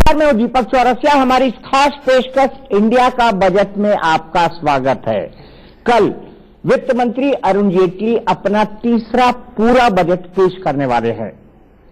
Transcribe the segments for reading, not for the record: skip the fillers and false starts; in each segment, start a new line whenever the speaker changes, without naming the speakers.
नमस्कार, मैं दीपक चौरसिया। हमारी इस खास पेशकश इंडिया का बजट में आपका स्वागत है। कल वित्त मंत्री अरुण जेटली अपना तीसरा पूरा बजट पेश करने वाले हैं।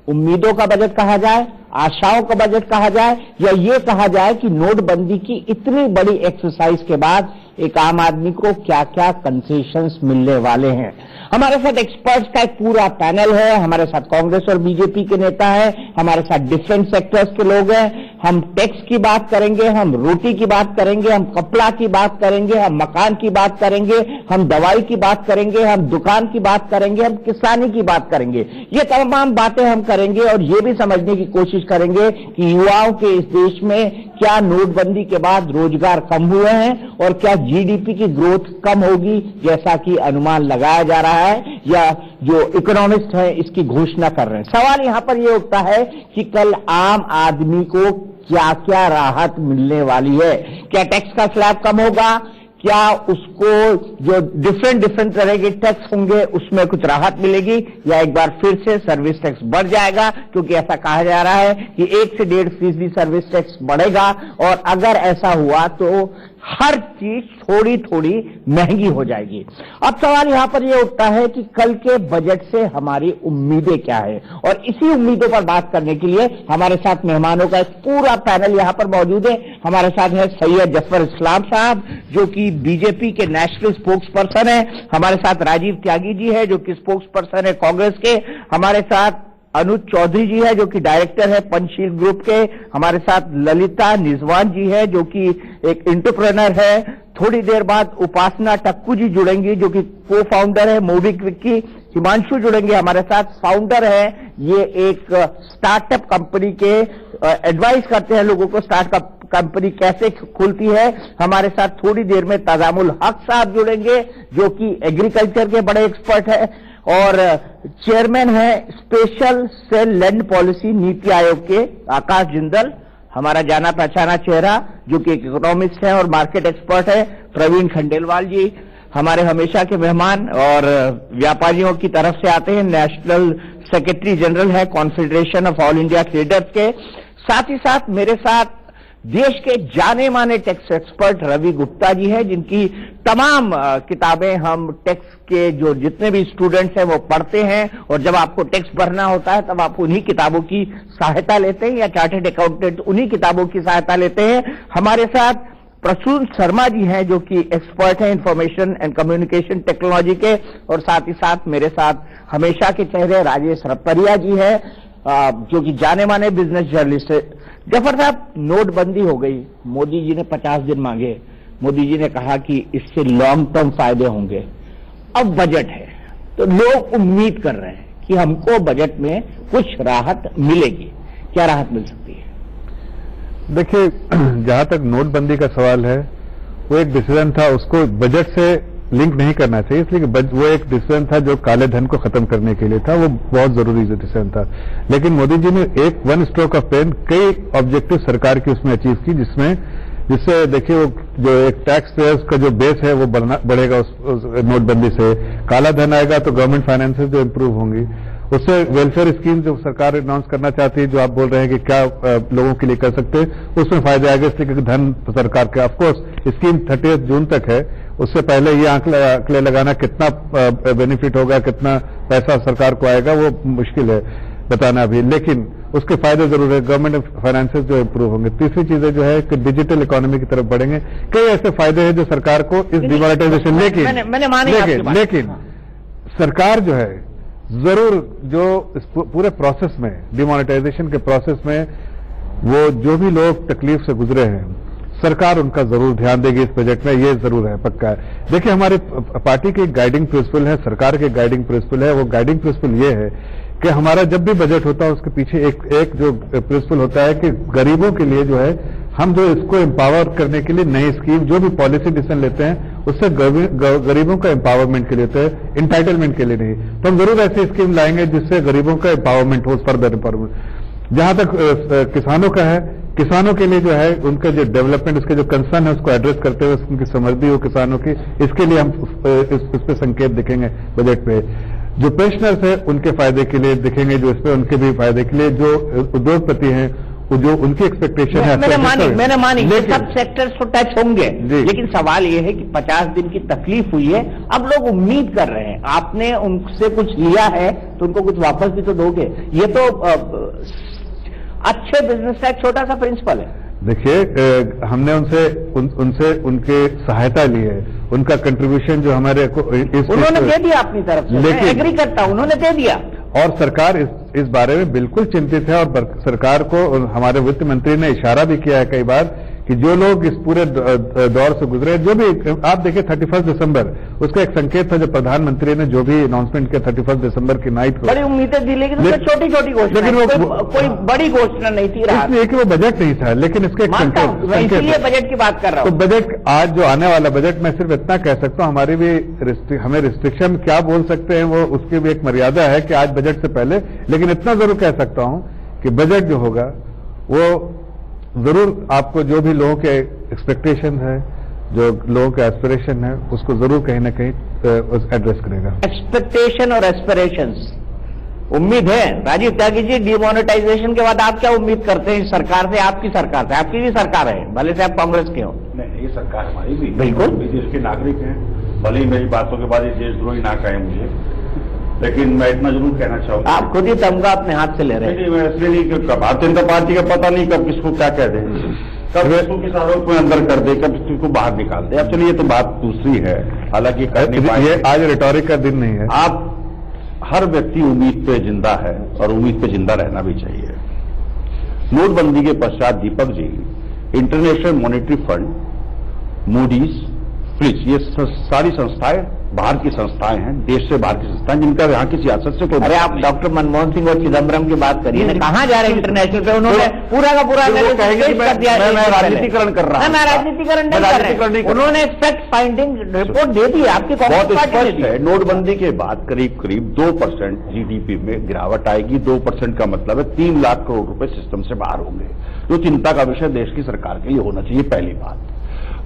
उम्मीदों का बजट कहा जाए, आशाओं का बजट कहा जाए, या ये कहा जाए कि नोटबंदी की इतनी बड़ी एक्सरसाइज के बाद एक आम आदमी को क्या क्या कंसेशंस मिलने वाले हैं। हमारे साथ एक्सपर्ट्स का एक पूरा पैनल है। हमारे साथ कांग्रेस और बीजेपी के नेता हैं, हमारे साथ डिफरेंट सेक्टर्स के लोग हैं। हम टैक्स की बात करेंगे, हम रोटी की बात करेंगे, हम कपड़ा की बात करेंगे, हम मकान की बात करेंगे, हम दवाई की बात करेंगे, हम दुकान की बात करेंगे, हम किसानी की बात करेंगे। ये तमाम बातें हम करेंगे और ये भी समझने की कोशिश करेंगे कि युवाओं के इस देश में क्या नोटबंदी के बाद रोजगार कम हुए हैं और क्या जीडीपी की ग्रोथ कम होगी, जैसा कि अनुमान लगाया जा रहा है या जो इकोनॉमिस्ट हैं इसकी घोषणा कर रहे हैं। सवाल यहां पर यह उठता है कि कल आम आदमी को क्या क्या राहत मिलने वाली है। क्या टैक्स का स्लैब कम होगा? क्या उसको जो डिफरेंट तरह के टैक्स होंगे उसमें कुछ राहत मिलेगी, या एक बार फिर से सर्विस टैक्स बढ़ जाएगा? क्योंकि ऐसा कहा जा रहा है कि 1 से 1.5% सर्विस टैक्स बढ़ेगा और अगर ऐसा हुआ तो हर चीज थोड़ी थोड़ी महंगी हो जाएगी। अब सवाल यहां पर यह उठता है कि कल के बजट से हमारी उम्मीदें क्या है, और इसी उम्मीदों पर बात करने के लिए हमारे साथ मेहमानों का एक पूरा पैनल यहां पर मौजूद है। हमारे साथ है सैयद जफर इस्लाम साहब, जो कि बीजेपी के नेशनल स्पोक्स पर्सन है। हमारे साथ राजीव त्यागी जी है, जो कि स्पोक्स पर्सन है कांग्रेस के। हमारे साथ अनुज चौधरी जी है, जो कि डायरेक्टर है पंचशील ग्रुप के। हमारे साथ ललिता निजवान जी है, जो कि एक एंटरप्रेन्योर है। थोड़ी देर बाद उपासना टक्कू जी जुड़ेंगी, जो कि को फाउंडर है मोबीक्विक की। हिमांशु जुड़ेंगे हमारे साथ, फाउंडर है। ये एक स्टार्टअप कंपनी के एडवाइस करते हैं लोगों को स्टार्टअप कंपनी कैसे खुलती है। हमारे साथ थोड़ी देर में तजामुल हक साहब जुड़ेंगे, जो कि एग्रीकल्चर के बड़े एक्सपर्ट है और चेयरमैन है special cell land policy NITI Aayog के। आकाश जिंदल, हमारा जाना पहचाना चेहरा, जो कि एक इकोनॉमिस्ट है और मार्केट एक्सपर्ट है। प्रवीण खंडेलवाल जी हमारे हमेशा के मेहमान और व्यापारियों की तरफ से आते हैं, नेशनल सेक्रेटरी जनरल है confederation of all India traders के। साथ ही साथ मेरे साथ देश के जाने माने टैक्स एक्सपर्ट रवि गुप्ता जी हैं, जिनकी तमाम किताबें हम टैक्स के जो जितने भी स्टूडेंट्स हैं वो पढ़ते हैं, और जब आपको टैक्स भरना होता है तब आप उन्हीं किताबों की सहायता लेते हैं, या चार्टर्ड अकाउंटेंट उन्हीं किताबों की सहायता लेते हैं। हमारे साथ प्रसून शर्मा जी हैं, जो कि एक्सपर्ट हैं इंफॉर्मेशन एंड कम्युनिकेशन टेक्नोलॉजी के, और साथ ही साथ मेरे साथ हमेशा के चेहरे राजेश रपरिया जी हैं, जो कि जाने माने बिजनेस जर्नलिस्ट है। जफर साहब, नोटबंदी हो गई, मोदी जी ने 50 दिन मांगे, मोदी जी ने कहा कि इससे लॉन्ग टर्म फायदे होंगे। अब बजट है तो लोग उम्मीद कर रहे हैं कि हमको बजट में कुछ राहत मिलेगी। क्या राहत मिल सकती है?
देखिए, जहां तक नोटबंदी का सवाल है, वो एक डिसीजन था, उसको बजट से लिंक नहीं करना चाहिए, इसलिए वो एक डिसीजन था जो काले धन को खत्म करने के लिए था, वो बहुत जरूरी डिसीजन था। लेकिन मोदी जी ने एक वन स्ट्रोक ऑफ पेन कई ऑब्जेक्टिव सरकार की उसमें अचीव की, जिससे देखिए वो जो एक टैक्स पेयर्स का जो बेस है वो बढ़ेगा उस नोटबंदी से। काला धन आएगा तो गवर्नमेंट फाइनेंसेस जो इंप्रूव होंगी, उससे वेलफेयर स्कीम जो सरकार अनाउंस करना चाहती है, जो आप बोल रहे हैं कि क्या लोगों के लिए कर सकते हैं, उसमें फायदे आएगा, इसलिए क्योंकि धन सरकार के ऑफकोर्स स्कीम 30 जून तक है, उससे पहले ये आंकड़े लगाना कितना बेनिफिट होगा, कितना पैसा सरकार को आएगा, वो मुश्किल है बताना अभी, लेकिन उसके फायदे जरूर है। गवर्नमेंट फाइनेंसेस जो इंप्रूव होंगे। तीसरी चीजें जो है कि डिजिटल इकोनॉमी की तरफ बढ़ेंगे। कई ऐसे फायदे हैं जो सरकार को इस डिमोनेटाइजेशन, लेकिन सरकार जो है जरूर जो इस पूरे प्रोसेस में, डिमोनेटाइजेशन के प्रोसेस में वो जो भी लोग तकलीफ से गुजरे हैं, सरकार उनका जरूर ध्यान देगी इस बजट में, ये जरूर है, पक्का है। देखिए, हमारी पार्टी की गाइडिंग प्रिंसिपल है, सरकार के गाइडिंग प्रिंसिपल है, वो गाइडिंग प्रिंसिपल ये है कि हमारा जब भी बजट होता है उसके पीछे एक जो प्रिंसिपल होता है कि गरीबों के लिए जो है, हम जो इसको एम्पावर करने के लिए नई स्कीम, जो भी पॉलिसी डिसीजन लेते हैं, उससे गरीबों का एम्पावरमेंट के लिए होता है, इंटाइटलमेंट के लिए नहीं। तो हम जरूर ऐसी स्कीम लाएंगे जिससे गरीबों का एम्पावरमेंट हो, फर्दर एम्पावरमेंट। जहां तक किसानों का है, किसानों के लिए जो है उनका जो डेवलपमेंट, उसके जो कंसर्न है उसको एड्रेस करते हुए उनकी समृद्धि हो किसानों की, इसके लिए हम इस पे संकेत दिखेंगे बजट पे। जो पेंशनर्स है उनके फायदे के लिए दिखेंगे, जो इस पे उनके भी फायदे के लिए, जो उद्योगपति हैं जो उनकी एक्सपेक्टेशन है
मैंने मानी
लेकिन
सब सेक्टर्स तो टच होंगे, लेकिन सवाल ये है कि 50 दिन की तकलीफ हुई है, अब लोग उम्मीद कर रहे हैं, आपने उनसे कुछ लिया है तो उनको कुछ वापस भी तो दोगे। ये तो अच्छे बिजनेस का एक छोटा सा प्रिंसिपल है।
देखिए, हमने उनसे उनके सहायता ली है, उनका कंट्रीब्यूशन जो हमारे को
उन्होंने दे दिया अपनी तरफ से, मैं एग्री करता हूं, उन्होंने दे दिया।
और सरकार इस बारे में बिल्कुल चिंतित है, और सरकार को हमारे वित्त मंत्री ने इशारा भी किया है कई बार कि जो लोग इस पूरे दौर से गुजरे, जो भी आप देखिए 31 दिसंबर उसका एक संकेत था, जो प्रधानमंत्री ने जो भी अनाउंसमेंट किया 31 दिसंबर की नाइट को,
बड़ी उम्मीदें थी, लेकिन छोटी छोटी घोषणा, लेकिन कोई बड़ी घोषणा नहीं थी।
इसलिए कि वो बजट नहीं था, लेकिन इसके
इसलिए बजट की बात कर रहा हूं।
तो बजट, आज जो आने वाला बजट, मैं सिर्फ इतना कह सकता हूं, हमारी भी हमें रिस्ट्रिक्शन क्या बोल सकते हैं, वो उसकी भी एक मर्यादा है कि आज बजट से पहले, लेकिन इतना जरूर कह सकता हूं कि बजट जो होगा वो जरूर आपको जो भी लोगों के एक्सपेक्टेशन है, जो लोगों के एस्पिरेशन है, उसको जरूर कहीं ना कहीं एड्रेस करेगा।
एक्सपेक्टेशन और एस्पिरेशंस, उम्मीद है। राजीव त्यागी जी, डिमोनेटाइजेशन के बाद आप क्या उम्मीद करते हैं सरकार से, आपकी सरकार से? आपकी भी सरकार है, भले से आप कांग्रेस के हो।
नहीं, ये सरकार हमारी भी,
बिल्कुल
देश के नागरिक हैं, भले ही मेरी बातों के बाद ये देशद्रोही ना कहें मुझे, लेकिन मैं इतना जरूर कहना चाहूंगा।
आप खुद ही तमगा अपने हाथ से ले रहे हैं।
नहीं, मैं इसलिए नहीं कि भारतीय जनता पार्टी का पता नहीं कब किसको क्या कह दे, कब किसको किस आरोप में अंदर कर दे, कब किसको बाहर निकाल दे। अब चलिए, ये तो बात दूसरी है, हालांकि
ये आज रिटोरिक का दिन नहीं है।
आप हर व्यक्ति उम्मीद पे जिंदा है और उम्मीद पे जिंदा रहना भी चाहिए। नोटबंदी के पश्चात Deepak ji, international monetary fund, Moody's, Fitch, ये सारी संस्थाएं बाहर की संस्थाएं हैं, देश से बाहर की संस्थाएं, जिनका यहाँ की सियासत से कोई।
अरे आप डॉक्टर मनमोहन सिंह और चिदम्बरम की बात करिए ना, कहाँ जा रहे हैं इंटरनेशनल पे? उन्होंने पूरा का पूरा
मैं राजनीतिकरण कर रहा हूं।
मैं राजनीतिकरण नहीं कर रहा हूं, उन्होंने फैक्ट फाइंडिंग रिपोर्ट दे दी, आपकी
बहुत स्पष्ट है। नोटबंदी के बाद करीब करीब 2% जीडीपी में गिरावट आएगी। 2% का मतलब है 3 लाख करोड़ रुपए सिस्टम से बाहर होंगे, जो चिंता का विषय देश की सरकार के लिए होना चाहिए, पहली बात।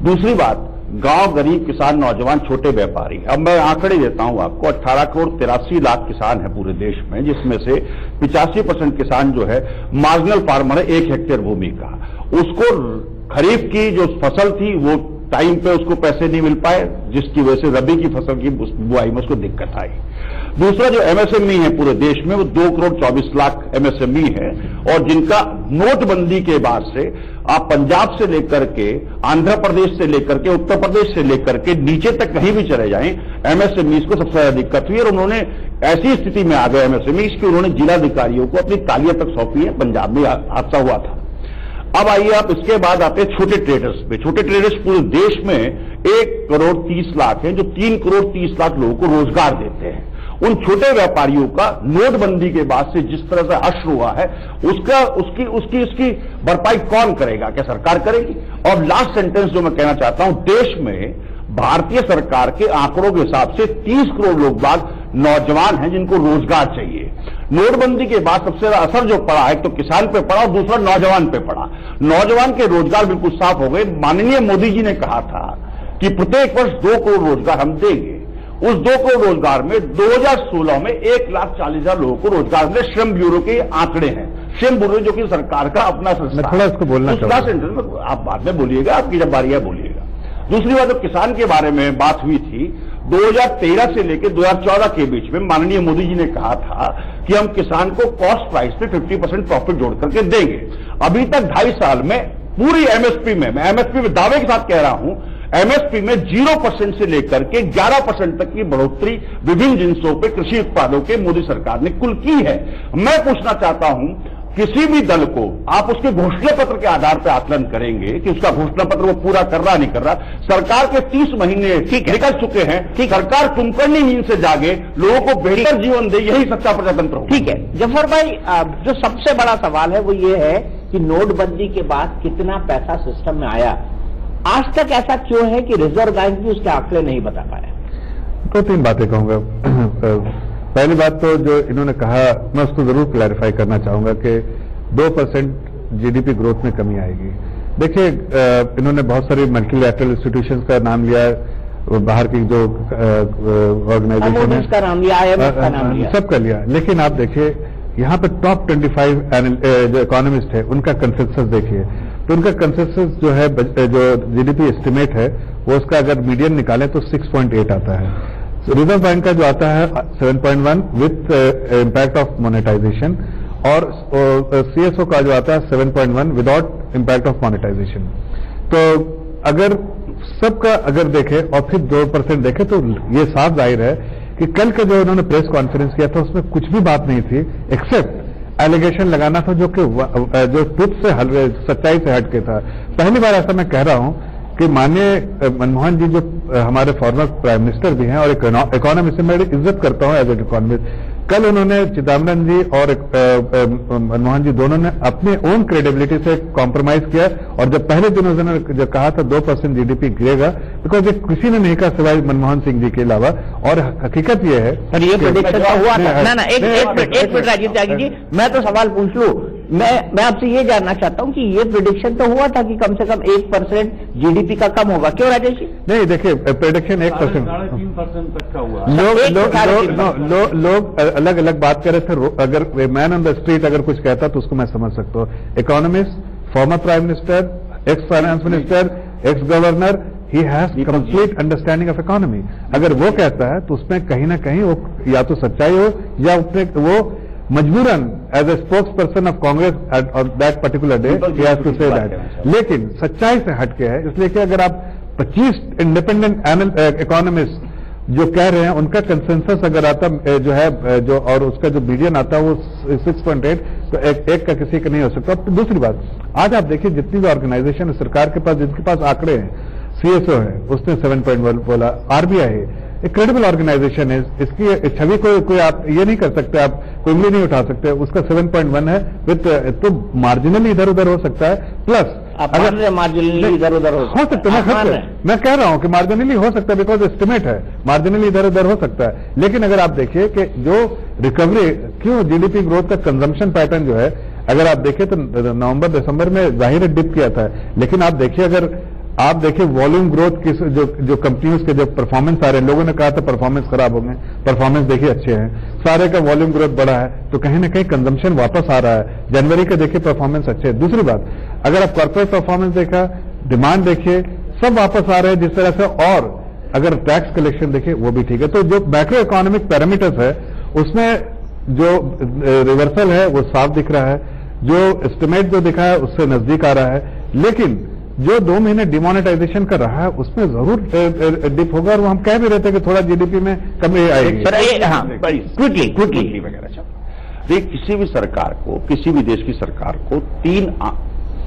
दूसरी बात, गांव, गरीब किसान, नौजवान, छोटे व्यापारी, अब मैं आंकड़े देता हूं आपको। 18 करोड़ 83 लाख किसान है पूरे देश में, जिसमें से 85% किसान जो है मार्जिनल फार्मर है, 1 हेक्टेयर भूमि का। उसको खरीफ की जो फसल थी वो टाइम पे उसको पैसे नहीं मिल पाए, जिसकी वजह से रबी की फसल की बुआई में उसको दिक्कत आई। दूसरा, जो एमएसएमई है पूरे देश में, वो 2 करोड़ 24 लाख एमएसएमई है, और जिनका नोटबंदी के बाद से आप पंजाब से लेकर के, आंध्र प्रदेश से लेकर के, उत्तर प्रदेश से लेकर के नीचे तक कहीं भी चले जाएं, एमएसएमई को सबसे ज्यादा दिक्कत हुई। और उन्होंने ऐसी स्थिति में आ गए एमएसएमई कि उन्होंने जिलाधिकारियों को अपनी तालियां तक सौंपी है। पंजाब में हादसा हुआ था। अब आइए आप इसके बाद आते हैं छोटे ट्रेडर्स पे। छोटे ट्रेडर्स पूरे देश में 1 करोड़ 30 लाख हैं, जो 3 करोड़ 30 लाख लोगों को रोजगार देते हैं। उन छोटे व्यापारियों का नोटबंदी के बाद से जिस तरह से अश्र हुआ है, उसकी भरपाई कौन करेगा? क्या सरकार करेगी? और लास्ट सेंटेंस जो मैं कहना चाहता हूं, देश में भारतीय सरकार के आंकड़ों के हिसाब से 30 करोड़ लोग बाग नौजवान हैं जिनको रोजगार चाहिए। नोटबंदी के बाद सबसे ज्यादा असर जो पड़ा है, तो किसान पे पड़ा और दूसरा नौजवान पे पड़ा। नौजवान के रोजगार बिल्कुल साफ हो गए। माननीय मोदी जी ने कहा था कि प्रत्येक वर्ष 2 करोड़ रोजगार हम देंगे। उस 2 करोड़ रोजगार में 2016 में 1,40,000 लोगों को रोजगार मिले। श्रम ब्यूरो के आंकड़े हैं, श्रम ब्यूरो जो कि सरकार का अपना संस्था।
थोड़ा इसको बोलना
चाहिए, आप बाद में बोलिएगा, आपकी जब बारी है बोलिएगा। दूसरी बात, जो किसान के बारे में बात हुई थी, 2013 से लेकर 2014 के बीच में माननीय मोदी जी ने कहा था कि हम किसान को कॉस्ट प्राइस पे 50% प्रॉफिट जोड़ करके देंगे। अभी तक 2.5 साल में पूरी एमएसपी में, मैं एमएसपी में दावे के साथ कह रहा हूं, एमएसपी में 0% से लेकर के 11% तक की बढ़ोतरी विभिन्न जिनसों पे कृषि उत्पादों के मोदी सरकार ने कुल की है। मैं पूछना चाहता हूं, किसी भी दल को आप उसके घोषणा पत्र के आधार पर आकलन करेंगे कि उसका घोषणा पत्र वो पूरा कर रहा नहीं कर रहा। सरकार के 30 महीने निकल चुके हैं, सरकार कुंभकर्णी नींद से जागे, लोगों को बेहतर जीवन दे, यही सच्चा प्रजातंत्र हो।
ठीक है जफर भाई, जो सबसे बड़ा सवाल है वो ये है कि नोटबंदी के बाद कितना पैसा सिस्टम में आया। आज तक ऐसा क्यों है कि रिजर्व बैंक भी उसके आंकड़े नहीं बता पाया?
2-3 बातें कहूंगा। पहली बात तो जो इन्होंने कहा, मैं उसको जरूर क्लैरिफाई करना चाहूंगा कि 2% जीडीपी ग्रोथ में कमी आएगी। देखिए, इन्होंने बहुत सारी मल्टीलैटरल इंस्टीट्यूशंस का नाम लिया, बाहर की जो ऑर्गेनाइजेशन है
का नाम लिया, IMF का नाम लिया,
सबका लिया। लेकिन आप देखिए, यहाँ पे टॉप 25 जो इकोनॉमिस्ट है उनका कंसेंसस देखिए, तो उनका कंसेंसस जो है जो जीडीपी एस्टिमेट है वो उसका अगर मीडियन निकालें तो 6.8 आता है। रिजर्व बैंक का जो आता है 7.1 विथ इम्पैक्ट ऑफ मोनेटाइजेशन, और सीएसओ का जो आता है 7.1 विदाउट इम्पैक्ट ऑफ मोनेटाइजेशन। तो अगर सबका अगर देखें और फिर 2% देखें तो ये साफ जाहिर है कि कल का जो उन्होंने प्रेस कॉन्फ्रेंस किया था उसमें कुछ भी बात नहीं थी एक्सेप्ट एलिगेशन लगाना था जो कि जो ट्रुथ से सच्चाई से हटके था। पहली बार ऐसा मैं कह रहा हूं कि माननीय मनमोहन जी जो हमारे फॉर्मर प्राइम मिनिस्टर भी हैं और इकोनॉमिस्ट से मैं इज्जत करता हूं एज ए इकोनॉमिस्ट, कल उन्होंने चिदम्बरम जी और मनमोहन जी दोनों ने अपने ओन क्रेडिबिलिटी से कॉम्प्रोमाइज किया, और जब पहले दिन उन्होंने जो कहा था 2% जीडीपी गिरेगा, बिकॉज ये किसी ने नहीं कहा सिवाय मनमोहन सिंह जी के अलावा, और हकीकत ये है।
पर ये प्रेडिक्शन तो हुआ था ना। एक मिनट राजीव त्यागी जी, मैं तो सवाल पूछ लूं। मैं आपसे ये जानना चाहता हूं कि ये प्रेडिक्शन तो हुआ था कि कम से कम 1% जीडीपी का कम होगा, क्यों राजेश जी?
नहीं, देखिए प्रेडिक्शन 1%,
3% तक का हुआ।
लोग अलग अलग बात कर रहे थे। अगर मैन ऑन द स्ट्रीट अगर कुछ कहता तो उसको मैं समझ सकता हूँ। Economist, former prime minister, ex finance minister, x governor, he has complete understanding of economy. अगर वो कहता है तो उसमें कहीं ना कहीं वो या तो सच्चाई हो या उसने वो मजबूरन as a spokesperson of Congress on that particular day ही हैज टू से दैट, लेकिन सच्चाई से हटके है। इसलिए कि अगर आप 25 इंडिपेंडेंट इकोनॉमिस्ट जो कह रहे हैं उनका कंसेंसस अगर आता जो है जो और उसका जो मीडियन आता है वो 6.8, तो एक का किसी का नहीं हो सकता। तो दूसरी बात, आज आप देखिए जितनी भी ऑर्गेनाइजेशन है सरकार के पास, जिनके पास आंकड़े हैं, सीएसओ है उसने 7.1 बोला, आरबीआई है, एक क्रेडिबल ऑर्गेनाइजेशन है, इसकी छवि कोई आप ये नहीं कर सकते, आप कोई उंगली नहीं उठा सकते, उसका 7.1 है विथ, तो मार्जिनली इधर उधर हो सकता है। प्लस
अगर मार्जिनली इधर उधर
हो सकता है, मैं कह रहा हूं कि मार्जिनली हो सकता है बिकॉज एस्टिमेट है, मार्जिनली इधर उधर हो सकता है। लेकिन अगर आप देखिए कि जो रिकवरी, क्यों जीडीपी ग्रोथ का कंजम्पशन पैटर्न जो है, अगर आप देखें तो नवंबर दिसंबर में जाहिर डिप किया था, लेकिन आप देखिए अगर आप देखिए वॉल्यूम ग्रोथ की जो कंपनियों के जो परफॉर्मेंस आ रहे हैं, लोगों ने कहा था परफॉर्मेंस खराब हो गए, परफॉर्मेंस देखिए अच्छे हैं, सारे का वॉल्यूम ग्रोथ बढ़ा है, तो कहीं ना कहीं कंजम्पशन वापस आ रहा है। जनवरी के देखिए परफॉर्मेंस अच्छे है। दूसरी बात, अगर आप कॉर्पोरेट परफॉर्मेंस देखा, डिमांड देखिए, सब वापस आ रहे हैं जिस तरह से, और अगर टैक्स कलेक्शन देखिए वो भी ठीक है। तो जो मैक्रो इकोनॉमिक पैरामीटर्स है उसमें जो रिवर्सल है वो साफ दिख रहा है, जो एस्टिमेट जो दिखा है उससे नजदीक आ रहा है, लेकिन जो 2 महीने डिमोनेटाइजेशन कर रहा है उसमें जरूर डिप होगा, और वो हम कह भी रहे थे कि थोड़ा जीडीपी में कमी आएगी।
क्विकली वगैरह देखिए, किसी भी सरकार को, किसी भी देश की सरकार को 3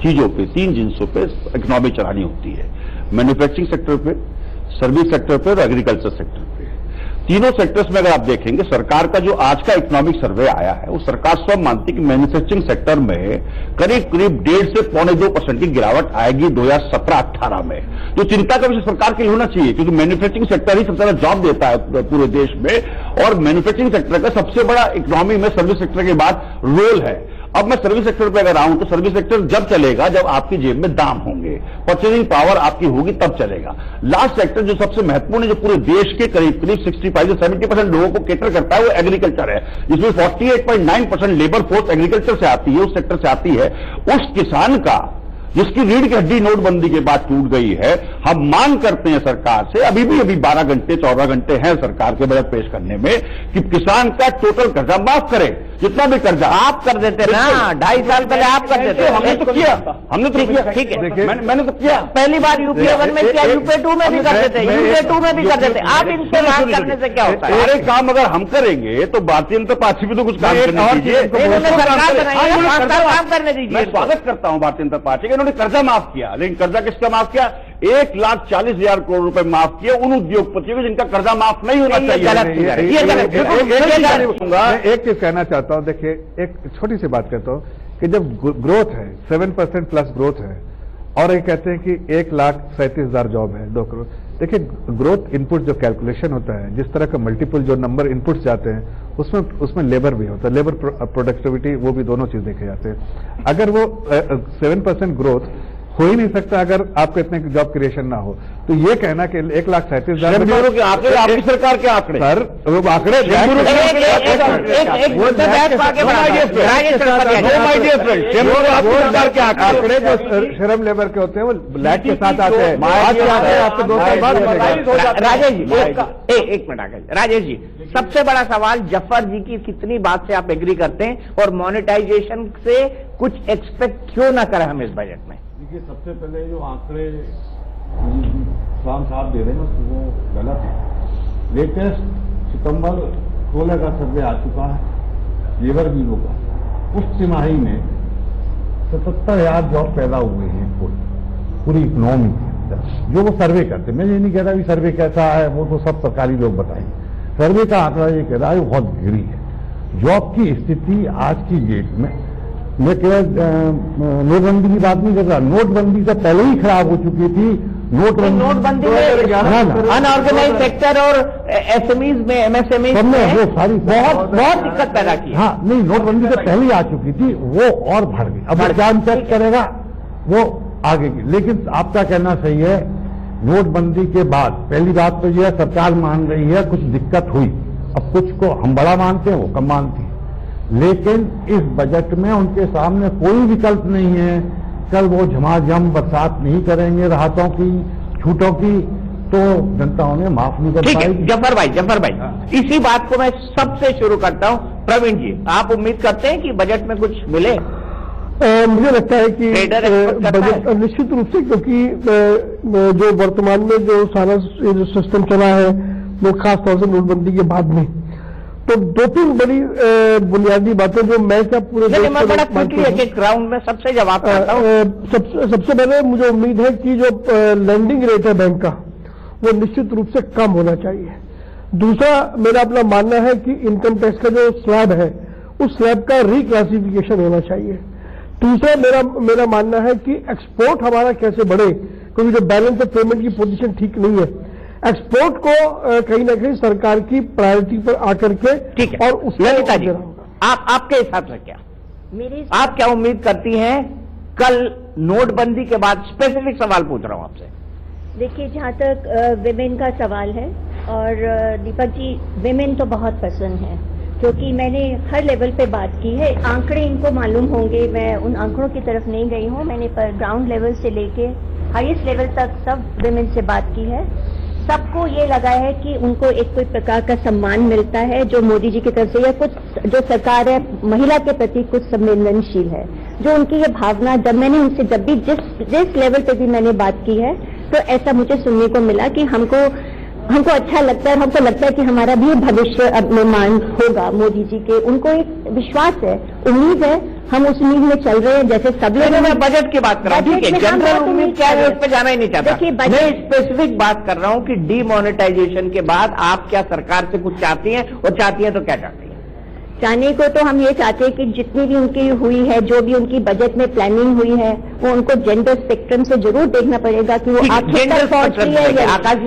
चीजों पे, 3 जिन्सों पे इकोनॉमी चलानी होती है। मैन्युफैक्चरिंग सेक्टर पे, सर्विस सेक्टर पे और एग्रीकल्चर सेक्टर पे। तीनों सेक्टर्स में अगर आप देखेंगे, सरकार का जो आज का इकोनॉमिक सर्वे आया है वो सरकार स्वयं मानती है कि मैन्युफैक्चरिंग सेक्टर में करीब 1.5 से 2.25% की गिरावट आएगी 2017-18 में। जो चिंता का विषय सरकार के लिए होना चाहिए, क्योंकि मैन्युफैक्चरिंग सेक्टर ही सबसे ज्यादा जॉब देता है पूरे देश में, और मैन्युफैक्चरिंग सेक्टर का सबसे बड़ा इकोनॉमी में सर्विस सेक्टर के बाद रोल है। अब मैं सर्विस सेक्टर पे अगर आऊं तो सर्विस सेक्टर जब चलेगा जब आपकी जेब में दाम होंगे, परचेजिंग पावर आपकी होगी, तब चलेगा। लास्ट सेक्टर जो सबसे महत्वपूर्ण है, जो पूरे देश के करीब 65 से 70% लोगों को केटर करता है, वो एग्रीकल्चर है, जिसमें 48.9% लेबर फोर्स एग्रीकल्चर से आती है, उस सेक्टर से आती है। उस किसान का जिसकी रीढ़ की हड्डी नोटबंदी के बाद टूट गई है, हम मांग करते हैं सरकार से, अभी 12 घंटे 14 घंटे हैं सरकार के बजट पेश करने में, कि किसान का टोटल कर्जा माफ करे, जितना भी कर्जा आप कर देते ना, 2.5 साल पहले आप कर देते, हमने तो किया, ठीक है, मैंने तो किया, पहली बार यूपीए 1 में किया, यूपीए 2 में भी कर देते, यूपीए 2 में भी कर देते। आप इनसे मांग करने से क्या होता है? सारे काम अगर हम करेंगे तो भारतीय जनता पार्टी भी तो कुछ काम करने दीजिए, काम करने दीजिए। मैं स्वागत करता हूं भारतीय जनता पार्टी का, उन्होंने कर्जा माफ किया, लेकिन कर्जा किसका माफ किया? 1,40,000 करोड़ रुपए माफ किए उन उद्योगपतियों को जिनका कर्जा माफ नहीं होना चाहिए।
एक चीज कहना चाहता हूं, देखिए एक छोटी सी बात कहता हूं कि जब ग्रोथ है 7% प्लस ग्रोथ है, और ये कहते हैं कि 1,37,000 जॉब है, 2 करोड़। देखिए ग्रोथ इनपुट जो कैलकुलेशन होता है, जिस तरह का मल्टीपल जो नंबर इनपुट्स जाते हैं उसमें लेबर भी होता है, लेबर प्रोडक्टिविटी, वो भी दोनों चीज देखे जाते हैं। अगर वो 7% ग्रोथ हो ही नहीं सकता अगर आपको इतने जॉब क्रिएशन ना हो। तो ये कहना कि 1,37,000
श्रम ब्यूरो के आंकड़े, आपकी सरकार के आंकड़े
सर, वो आंकड़े आंकड़े जो श्रम लेबर के होते हैं वो लैट के साथ आते हैं, आपको 2 साल बाद।
राजेश जी एक मिनट आगे, राजेश जी सबसे बड़ा सवाल, जफर जी की कितनी बात से आप एग्री करते हैं और मोनेटाइजेशन से कुछ एक्सपेक्ट क्यों ना करें हम इस बजट में?
देखिए, सबसे पहले जो आंकड़े स्वाम साहब दे रहे हैं वो गलत है। लेटेस्ट सितंबर 16 का सर्वे आ चुका है लेबर ब्यूरो का। उस तिमाही में 77,000 जॉब पैदा हुए हैं पूरी इकोनॉमी में, जो वो सर्वे करते। मैं ये नहीं कह रहा कि सर्वे कैसा है, वो तो सब सरकारी लोग बताएंगे। सर्वे का आंकड़ा ये कह रहा है बहुत गिरी है जॉब की स्थिति आज की डेट में। मैं केवल नोटबंदी की बात नहीं कर रहा, नोटबंदी से पहले ही खराब हो चुकी थी।
नोटबंदी में अनऑर्गेनाइज सेक्टर और एसएमईज में, एमएसएमई में
वो सारी
बहुत दिक्कत पैदा की।
हाँ नहीं, नोटबंदी से पहले ही आ चुकी थी, वो और बढ़ गई। अब जान चेक करेगा वो आगे की। लेकिन आपका कहना सही है, नोटबंदी के बाद पहली बात तो यह है सरकार मान रही है कुछ दिक्कत हुई। अब कुछ को हम बड़ा मानते हैं, वो कम मानती है। लेकिन इस बजट में उनके सामने कोई विकल्प नहीं है। कल वो झमाझम बरसात नहीं करेंगे राहतों की, छूटों की, तो जनता उन्हें माफ नहीं कर पाएगी।
जफर भाई इसी बात को मैं सबसे शुरू करता हूं। प्रवीण जी, आप उम्मीद करते हैं कि बजट में कुछ मिले?
मुझे लगता है कि बजट निश्चित रूप से, क्योंकि जो वर्तमान में जो सारा जो सिस्टम चला है वो खास तौर से नोटबंदी के बाद में, तो 2-3 बड़ी बुनियादी बातें जो मैं क्या पूरे
मैं बड़ा क्विकली एक राउंड में सबसे जवाब करता हूं।
सबसे पहले मुझे उम्मीद है कि जो लैंडिंग रेट है बैंक का वो निश्चित रूप से कम होना चाहिए। दूसरा मेरा अपना मानना है कि इनकम टैक्स का जो स्लैब है उस स्लैब का रिक्लासिफिकेशन होना चाहिए। तीसरा मेरा मानना है कि एक्सपोर्ट हमारा कैसे बढ़े, क्योंकि जो बैलेंस ऑफ पेमेंट की पोजीशन ठीक नहीं है। एक्सपोर्ट को कहीं ना कहीं सरकार की प्रायोरिटी पर आकर के,
ठीक है।
और उसमें
ललिता जी, आपके हिसाब से क्या, आप क्या उम्मीद करती हैं कल नोटबंदी के बाद? स्पेसिफिक सवाल पूछ रहा हूं आपसे।
देखिए, जहाँ तक विमेन का सवाल है, और दीपक जी विमेन तो बहुत पसंद है, क्योंकि मैंने हर लेवल पे बात की है। आंकड़े इनको मालूम होंगे, मैं उन आंकड़ों की तरफ नहीं गई हूँ। मैंने पर ग्राउंड लेवल से लेके हाईएस्ट लेवल तक सब विमेन से बात की है। सबको ये लगा है कि उनको एक कोई प्रकार का सम्मान मिलता है जो मोदी जी की तरफ से, या कुछ जो सरकार है महिला के प्रति कुछ संवेदनशील है। जो उनकी ये भावना, जब मैंने उनसे जब भी जिस लेवल पे भी मैंने बात की है, तो ऐसा मुझे सुनने को मिला कि हमको अच्छा लगता है, हमको लगता है कि हमारा भी भविष्य अब निर्माण होगा मोदी जी के। उनको एक विश्वास है, उम्मीद है, हम उस उम्मीद में चल रहे हैं। जैसे सब लोग,
मैं बजट की बात कर रहा हूँ, ठीक है, जनरल उम्मीद क्या है उस पर जाना ही नहीं चाहता। मैं स्पेसिफिक बात कर रहा हूँ कि डीमोनेटाइजेशन के बाद आप क्या सरकार से कुछ चाहती हैं, और चाहती हैं तो क्या चाहती हैं?
चाहने को तो हम ये चाहते हैं कि जितनी भी उनकी हुई है, जो भी उनकी बजट में प्लानिंग हुई है, वो उनको जेंडर स्पेक्ट्रम से जरूर देखना पड़ेगा कि वो आखिर तक पहुंच रही है या। आकाश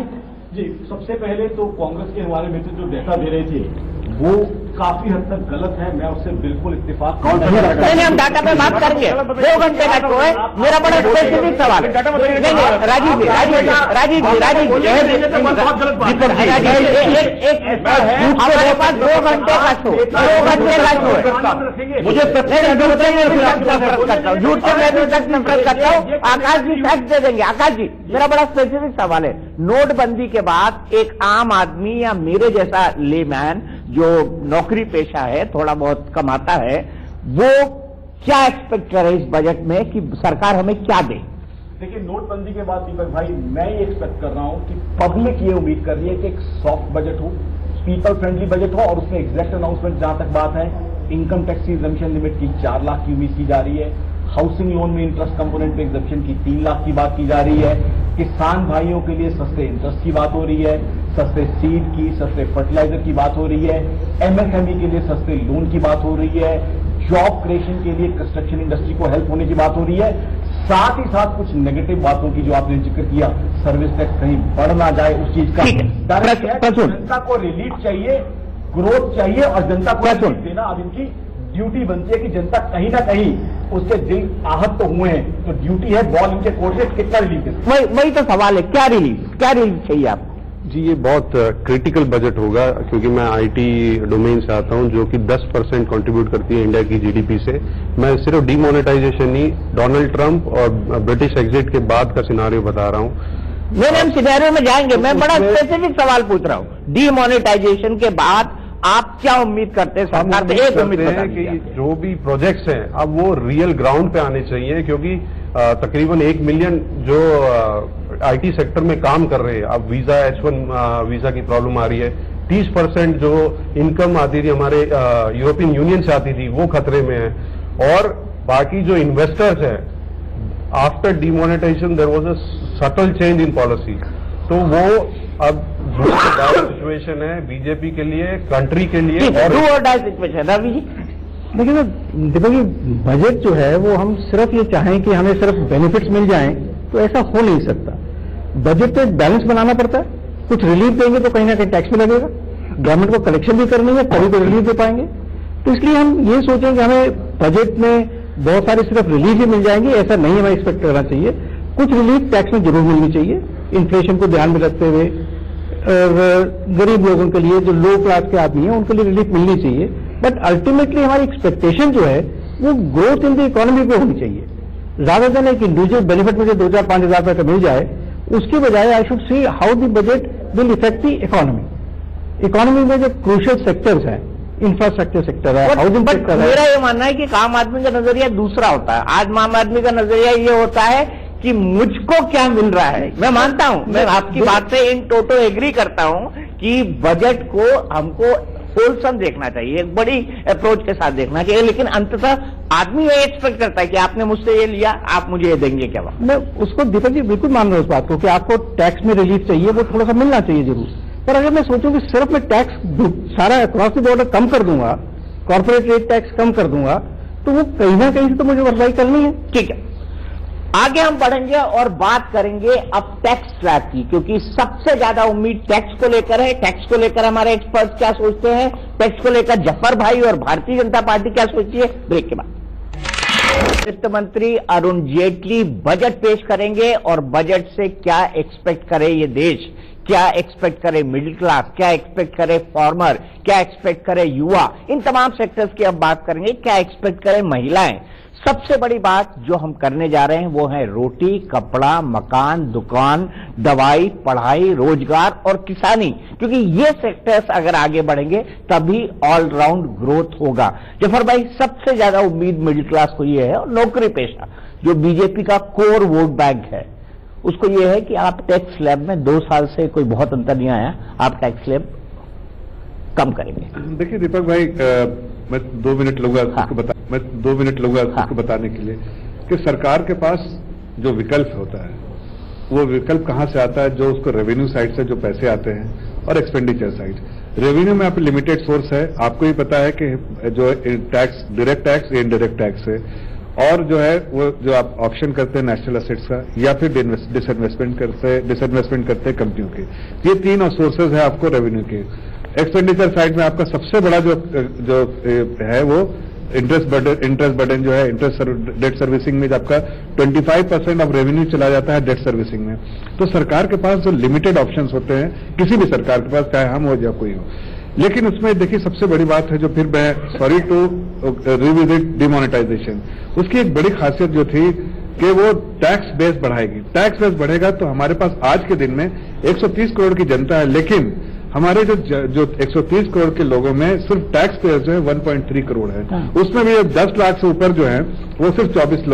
जी, सबसे पहले तो कांग्रेस के हमारे मित्र जो डेटा दे रहे थे वो काफी हद तक गलत है। मैं उससे बिल्कुल इत्तेफाक
नहीं, हम डाटा पे बात करेंगे। 2 घंटे का शो है, मेरा बड़ा स्पेसिफिक सवाल है। राजीव जी, हमारे पास 2 घंटे का शो, 2 घंटे का शो है। मुझे झूठ से मैं भी सख्त नफरत करता हूँ। आकाश जी फैक्ट दे देंगे। आकाश जी, मेरा बड़ा स्पेसिफिक सवाल है। नोटबंदी के बाद एक आम आदमी या मेरे जैसा लेमैन जो नौकरी पेशा है, थोड़ा बहुत कमाता है, वो क्या एक्सपेक्ट करे इस बजट में कि सरकार हमें क्या दे?
देखिए, नोटबंदी के बाद दीपक भाई मैं ये एक्सपेक्ट कर रहा हूं कि पब्लिक ये उम्मीद कर रही है कि एक सॉफ्ट बजट हो, पीपल फ्रेंडली बजट हो, और उसमें एग्जैक्ट अनाउंसमेंट जहां तक बात है, इनकम टैक्स की एग्जम्पशन लिमिट की 4 लाख की उम्मीद की जा रही है। हाउसिंग लोन में इंटरेस्ट कंपोनेंट पे एग्जम्पशन की 3 लाख की बात की जा रही है। किसान भाइयों के लिए सस्ते इंटरेस्ट की बात हो रही है, सस्ते सीड की, सस्ते फर्टिलाइजर की बात हो रही है, एमएसएमई के लिए सस्ते लोन की बात हो रही है, जॉब क्रिएशन के लिए कंस्ट्रक्शन इंडस्ट्री को हेल्प होने की बात हो रही है। साथ ही साथ कुछ नेगेटिव बातों की जो आपने जिक्र किया, सर्विस टैक्स कहीं बढ़ ना जाए उस चीज का जनता को रिलीफ चाहिए, ग्रोथ चाहिए, और जनता को रिलीफ देना अब इनकी ड्यूटी बनती है कि जनता कहीं ना कहीं उसके दिल आहत तो हुए हैं, तो ड्यूटी है बॉल इनके कोर्ट से कितना रिलीफ देते।
वही तो सवाल है, क्या रिलीफ चाहिए आपको?
जी, ये बहुत क्रिटिकल बजट होगा, क्योंकि मैं आईटी डोमेन से आता हूं, जो कि 10% कंट्रीब्यूट करती है इंडिया की जीडीपी से। मैं सिर्फ डीमोनेटाइजेशन नहीं, डोनाल्ड ट्रंप और ब्रिटिश एग्जिट के बाद का सिनारियो बता रहा हूं।
नहीं, हम सिनेरियो में जाएंगे, मैं बड़ा स्पेसिफिक सवाल पूछ रहा हूं। डीमोनेटाइजेशन के बाद आप क्या उम्मीद करते हैं सरकार से? एक उम्मीद
है कि जो भी प्रोजेक्ट्स हैं अब वो रियल ग्राउंड पे आने चाहिए, क्योंकि तकरीबन 1 मिलियन जो आईटी सेक्टर में काम कर रहे हैं, अब वीजा H1 वीजा की प्रॉब्लम आ रही है। 30% जो इनकम आती थी हमारे यूरोपियन यूनियन से आती थी वो खतरे में है। और बाकी जो इन्वेस्टर्स हैं, after demonetisation there was a subtle change in policy, तो वो अब सिचुएशन है बीजेपी के लिए, कंट्री के लिए।
और सिचुएशन रवि जी,
देखिए दीपक जी, बजट जो है वो हम सिर्फ ये चाहें कि हमें सिर्फ बेनिफिट्स मिल जाएं तो ऐसा हो नहीं सकता। बजट तो एक बैलेंस बनाना पड़ता है। कुछ रिलीफ देंगे तो कहीं ना कहीं टैक्स भी लगेगा, गवर्नमेंट को कलेक्शन भी करनी है, तभी तो रिलीफ दे पाएंगे। तो इसलिए हम ये सोचें कि हमें बजट में बहुत सारे सिर्फ रिलीफ ही मिल जाएंगे, ऐसा नहीं हमें एक्सपेक्ट करना चाहिए। कुछ रिलीफ टैक्स में जरूर मिलनी चाहिए, इन्फ्लेशन को ध्यान में रखते हुए। और गरीब लोगों के लिए, जो लो क्लास के आदमी हैं, उनके लिए रिलीफ मिलनी चाहिए। बट अल्टीमेटली हमारी एक्सपेक्टेशन जो है वो ग्रोथ इन द इकोनॉमी पे होनी चाहिए, ज्यादा देन एक इंडिविजुअल बेनिफिट मुझे 2-4-5 हजार रुपए का मिल जाए। उसके बजाय I should see how the budget will effect the economy. Economy में जो क्रूशियल सेक्टर्स हैं, इंफ्रास्ट्रक्चर सेक्टर है, हाउसिंग सेक्टर है।
मेरा ये मानना है कि आम आदमी का नजरिया दूसरा होता है। आज आम आदमी का नजरिया ये होता है कि मुझको क्या मिल रहा है। मैं मानता हूं, मैं आपकी बात से इन टोटो एग्री करता हूं कि बजट को हमको होलसम देखना चाहिए, एक बड़ी अप्रोच के साथ देखना चाहिए। लेकिन अंततः आदमी ये एक्सपेक्ट करता है कि आपने मुझसे ये लिया, आप मुझे ये देंगे क्या?
मैं उसको दीपक जी बिल्कुल मान रहा हूं उस बात को कि आपको टैक्स में रिलीफ चाहिए, वो थोड़ा सा मिलना चाहिए जरूर। पर अगर मैं सोचूं कि सिर्फ मैं टैक्स सारा अक्रॉस द बॉर्डर कम कर दूंगा, कॉर्पोरेट रेट टैक्स कम कर दूंगा, तो वो कहीं ना कहीं से तो मुझे भरपाई करनी है।
ठीक है, आगे हम बढ़ेंगे और बात करेंगे अब टैक्स स्लैब की, क्योंकि सबसे ज्यादा उम्मीद टैक्स को लेकर है। टैक्स को लेकर हमारे एक्सपर्ट क्या सोचते हैं, टैक्स को लेकर जफर भाई और भारतीय जनता पार्टी क्या सोचती है, ब्रेक के बाद। वित्त मंत्री अरुण जेटली बजट पेश करेंगे और बजट से क्या एक्सपेक्ट करे ये देश, क्या एक्सपेक्ट करे मिडिल क्लास, क्या एक्सपेक्ट करे फार्मर, क्या एक्सपेक्ट करे युवा, इन तमाम सेक्टर्स की अब बात करेंगे। क्या एक्सपेक्ट करे महिलाएं। सबसे बड़ी बात जो हम करने जा रहे हैं वो है रोटी, कपड़ा, मकान, दुकान, दवाई, पढ़ाई, रोजगार और किसानी, क्योंकि ये सेक्टर्स अगर आगे बढ़ेंगे तभी ऑलराउंड ग्रोथ होगा। जफर भाई, सबसे ज्यादा उम्मीद मिडिल क्लास को ये है, और नौकरी पेशा जो बीजेपी का कोर वोट बैंक है उसको ये है कि आप टैक्स स्लैब में 2 साल से कोई बहुत अंतर नहीं आया, आप टैक्स स्लैब कम करेंगे।
देखिए दीपक भाई, मैं 2 मिनट लूंगा आपको बताने के लिए कि सरकार के पास जो विकल्प होता है वो विकल्प कहां से आता है, जो उसको रेवेन्यू साइड से जो पैसे आते हैं और एक्सपेंडिचर साइड। रेवेन्यू में आप लिमिटेड सोर्स है, आपको ही पता है कि जो tax, direct tax, indirect tax है, और जो है वो जो आप ऑप्शन करते हैं नेशनल एसेट्स का, या फिर डिसइन्वेस्टमेंट करते हैं कंपनियों के। ये 3 सोर्सेज है आपको रेवेन्यू के। एक्सपेंडिचर साइड में आपका सबसे बड़ा जो है वो इंटरेस्ट बर्डन जो है, डेट सर्विसिंग में आपका 25% ऑफ रेवेन्यू चला जाता है डेट सर्विसिंग में। तो सरकार के पास जो लिमिटेड ऑप्शंस होते हैं, किसी भी सरकार के पास, चाहे हम हो या कोई हो, लेकिन उसमें देखिए सबसे बड़ी बात है जो फिर मैं सॉरी टू रिविजिट डिमोनेटाइजेशन, उसकी एक बड़ी खासियत जो थी कि वो टैक्स बेस बढ़ाएगी। टैक्स बेस बढ़ेगा तो हमारे पास आज के दिन में 130 करोड़ की जनता है, लेकिन हमारे जो 130 करोड़ के लोगों में सिर्फ टैक्स पेयर जो है 1.3 करोड़ है। उसमें भी 10 लाख से ऊपर जो है वो सिर्फ 24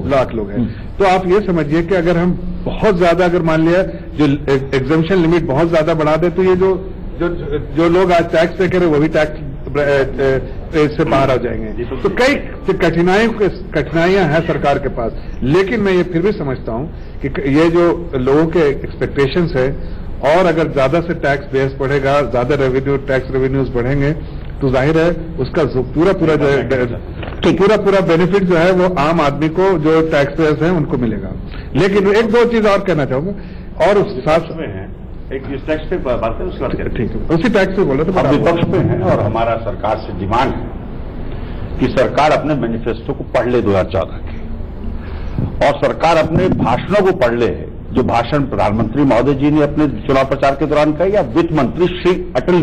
लाख लोग हैं। तो आप ये समझिए कि अगर हम बहुत ज्यादा, अगर मान लिया जो एग्जम्पशन लिमिट बहुत ज्यादा बढ़ा दे, तो ये जो लोग आज टैक्स पे करें वो भी टैक्स से बाहर आ जाएंगे। तो कई कठिनाइयां हैं सरकार के पास, लेकिन मैं ये फिर भी समझता हूं कि ये जो लोगों के एक्सपेक्टेशंस है, और अगर ज्यादा से टैक्स बेस बढ़ेगा, ज्यादा टैक्स रेवेन्यूज बढ़ेंगे, तो जाहिर है उसका पूरा बेनिफिट जो है वो आम आदमी को, जो टैक्स पेयर्स हैं उनको मिलेगा। लेकिन 1-2 चीज और कहना चाहूंगा, और साथ में है
एक इस टैक्स पे बात करें, उसके बाद
ठीक है, उसी टैक्स पे बोल रहे थे।
हम विपक्ष पे हैं और हमारा सरकार से डिमांड है कि सरकार अपने मैनिफेस्टो को पढ़ ले 2014 के, और सरकार अपने भाषणों को पढ़ ले, जो भाषण प्रधानमंत्री महोदय जी ने अपने चुनाव प्रचार के दौरान कही या वित्त मंत्री श्री अटल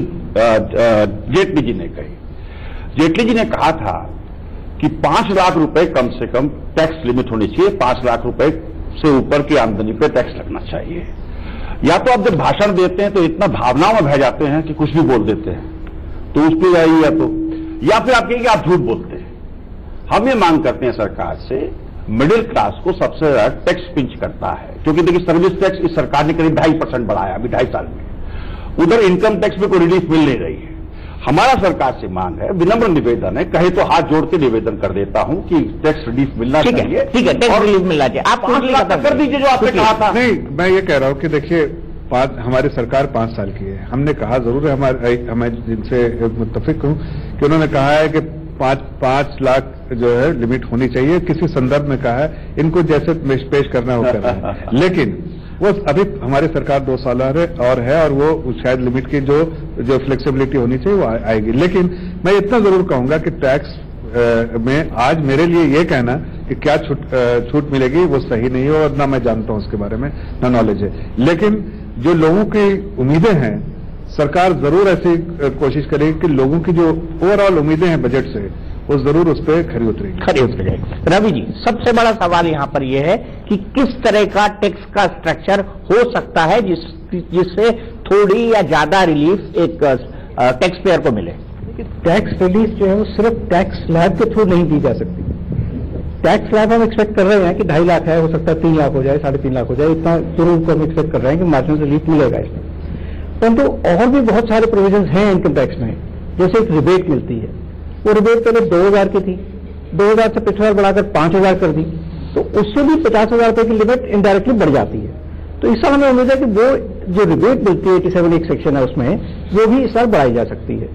जेटली जी ने कही। जेटली जी ने कहा था कि 5 लाख रुपए कम से कम टैक्स लिमिट होनी चाहिए, 5 लाख रुपए से ऊपर की आमदनी पे टैक्स लगना चाहिए। या तो आप जब भाषण देते हैं तो इतना भावनाओं में बह जाते हैं कि कुछ भी बोल देते हैं, तो उस पर जाइए, या फिर आप कहिए कि आप झूठ बोलते हैं। हम ये मांग करते हैं सरकार से, मिडिल क्लास को सबसे ज्यादा टैक्स पिंच करता है, क्योंकि देखिए सर्विस टैक्स इस सरकार ने करीब 2.5% बढ़ाया अभी 2.5 साल में, उधर इनकम टैक्स में कोई रिलीफ मिल नहीं रही है। हमारा सरकार से मांग है, विनम्र निवेदन है, कहे तो हाथ जोड़ के निवेदन कर देता हूं कि टैक्स रिलीफ मिलना चाहिए।
ठीक है, टैक्स रिलीफ मिलना चाहिए। आप
5 लाख कर दीजिए जो आपने कहा था।
नहीं, मैं ये कह रहा हूं कि देखिए हमारी सरकार 5 साल की है। हमने कहा जरूर है, मैं जिनसे मुत्तफिक हूं कि उन्होंने कहा है कि 5 लाख जो है लिमिट होनी चाहिए, किसी संदर्भ में कहा है, इनको जैसे पेश करना हो कर रहे हैं। लेकिन वो अभी हमारी सरकार 2 साल और है, और वो शायद लिमिट की जो फ्लेक्सिबिलिटी होनी चाहिए वो आएगी। लेकिन मैं इतना जरूर कहूंगा कि टैक्स में आज मेरे लिए ये कहना कि क्या छूट मिलेगी वो सही नहीं है, और ना मैं जानता हूं उसके बारे में, ना नॉलेज है। लेकिन जो लोगों की उम्मीदें हैं, सरकार जरूर ऐसी कोशिश करेगी कि लोगों की जो ओवरऑल उम्मीदें हैं बजट से, वो जरूर उस पर खरी उतरेगी।
रवि जी, सबसे बड़ा सवाल यहाँ पर यह है कि किस तरह का टैक्स का स्ट्रक्चर हो सकता है जिससे थोड़ी या ज्यादा रिलीफ एक टैक्स पेयर को मिले।
टैक्स रिलीफ जो है वो सिर्फ टैक्स स्लैब के थ्रू नहीं दी जा सकती। टैक्स स्लैब हम एक्सपेक्ट कर रहे हैं कि 2.5 लाख है, हो सकता है 3 लाख हो जाए, 3.5 लाख हो जाए, इतना जरूर हम एक्सपेक्ट कर रहे हैं कि मार्जिनल रिलीफ मिलेगा इसमें। परंतु और भी बहुत सारे प्रोविजंस हैं इनकम टैक्स में, जैसे एक रिबेट मिलती है। वो रिबेट पहले 2,000 की थी, 2,000 से पिछले साल बढ़ाकर 5,000 कर दी, तो उससे भी 50,000 रुपए की लिमिट इनडायरेक्टली बढ़ जाती है। तो इस साल हमें उम्मीद है कि वो जो रिबेट मिलती है 87 एक सेक्शन है उसमें, वो भी इस साल बढ़ाई जा सकती है।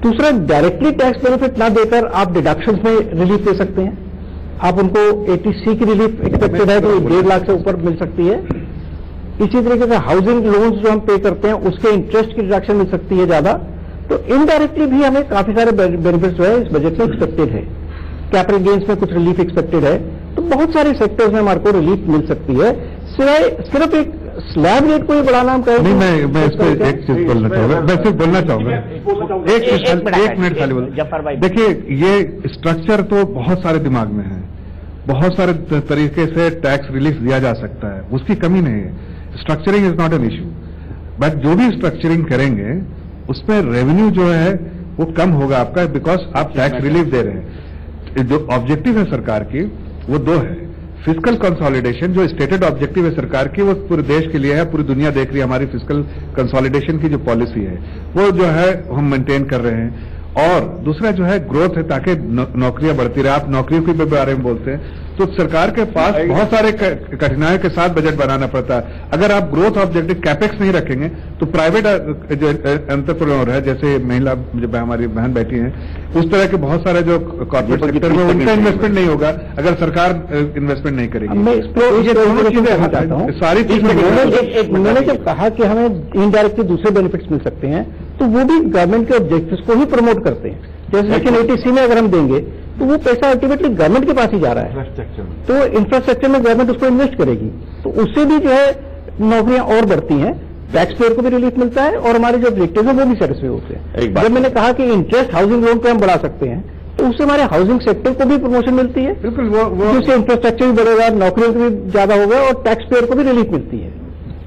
दूसरा, डायरेक्टली टैक्स बेनिफिट ना देकर आप डिडक्शंस में रिलीफ दे सकते हैं। आप उनको 80C की रिलीफ एक्सपेक्टेड है तो 1.5 लाख से ऊपर मिल सकती है। इसी तरीके से हाउसिंग लोन्स जो हम पे करते हैं उसके इंटरेस्ट की डिडक्शन मिल सकती है ज्यादा। तो इनडायरेक्टली भी हमें काफी सारे बेनिफिट्स जो है इस बजट में एक्सपेक्टेड है। कैपिटल गेन्स में कुछ रिलीफ एक्सपेक्टेड है, तो बहुत सारे सेक्टर्स में हमारे को रिलीफ मिल सकती है। सिवाय सिर्फ एक स्लैब रेट को ही बढ़ाना हम कहें।
नहीं, मैं इस पर एक चीज बोलना चाहूंगा, मैं सिर्फ बोलना चाहूंगा, एक मिनट खाली बोल। देखिए, ये स्ट्रक्चर तो बहुत सारे दिमाग में है, बहुत सारे तरीके से टैक्स रिलीफ दिया जा सकता है, उसकी कमी नहीं है। Structuring is not an issue, but जो भी स्ट्रक्चरिंग करेंगे उसमें रेवेन्यू जो है वो कम होगा आपका, बिकॉज आप टैक्स रिलीफ दे रहे हैं। जो ऑब्जेक्टिव है सरकार की वो 2 है। फिस्कल कंसोलिडेशन जो स्टेटेड ऑब्जेक्टिव है सरकार की, वो पूरे देश के लिए है, पूरी दुनिया देख रही है हमारी फिस्कल कंसोलिडेशन की जो पॉलिसी है वो जो है हम मेंटेन कर रहे हैं। और दूसरा जो है ग्रोथ है, ताकि नौकरियां बढ़ती रहे। आप नौकरियों के बारे में बोलते हैं, तो सरकार के पास बहुत सारे कठिनाइयों के साथ बजट बनाना पड़ता है। अगर आप ग्रोथ ऑब्जेक्टिव कैपेक्स नहीं रखेंगे तो प्राइवेट जो एंटरप्रेन्योर है, जैसे महिला जब हमारी बहन बैठी हैं, उस तरह के बहुत सारे जो कॉर्पोरेट सेक्टर में उनका इन्वेस्टमेंट नहीं होगा अगर सरकार इन्वेस्टमेंट नहीं करेगी।
मैं इस पर दोनों चीजें कहना चाहता हूँ।
सारी चीजें
मैंने जब कहा कि हमें इनडायरेक्टली दूसरे बेनिफिट्स मिल सकते हैं, तो वो भी गवर्नमेंट के ऑब्जेक्टिव्स को ही प्रमोट करते हैं। जैसे सेक्शन 80C में अगर हम देंगे तो वो पैसा अल्टीमेटली गवर्नमेंट के पास ही जा रहा है, तो इंफ्रास्ट्रक्चर में गवर्नमेंट उसको इन्वेस्ट करेगी, तो उससे भी जो है नौकरियां और बढ़ती हैं, टैक्स पेयर को भी रिलीफ मिलता है और हमारे जो ऑब्जेक्टिव है वो भी सेटिस्फाई होते हैं। जब मैंने कहा कि इंटरेस्ट हाउसिंग लोन पे हम बढ़ा सकते हैं, तो उससे हमारे हाउसिंग सेक्टर को भी प्रमोशन मिलती है,
बिल्कुल वो
उससे इंफ्रास्ट्रक्चर भी बढ़ेगा, नौकरियों को भी ज्यादा होगा और टैक्स पेयर को भी रिलीफ मिलती है।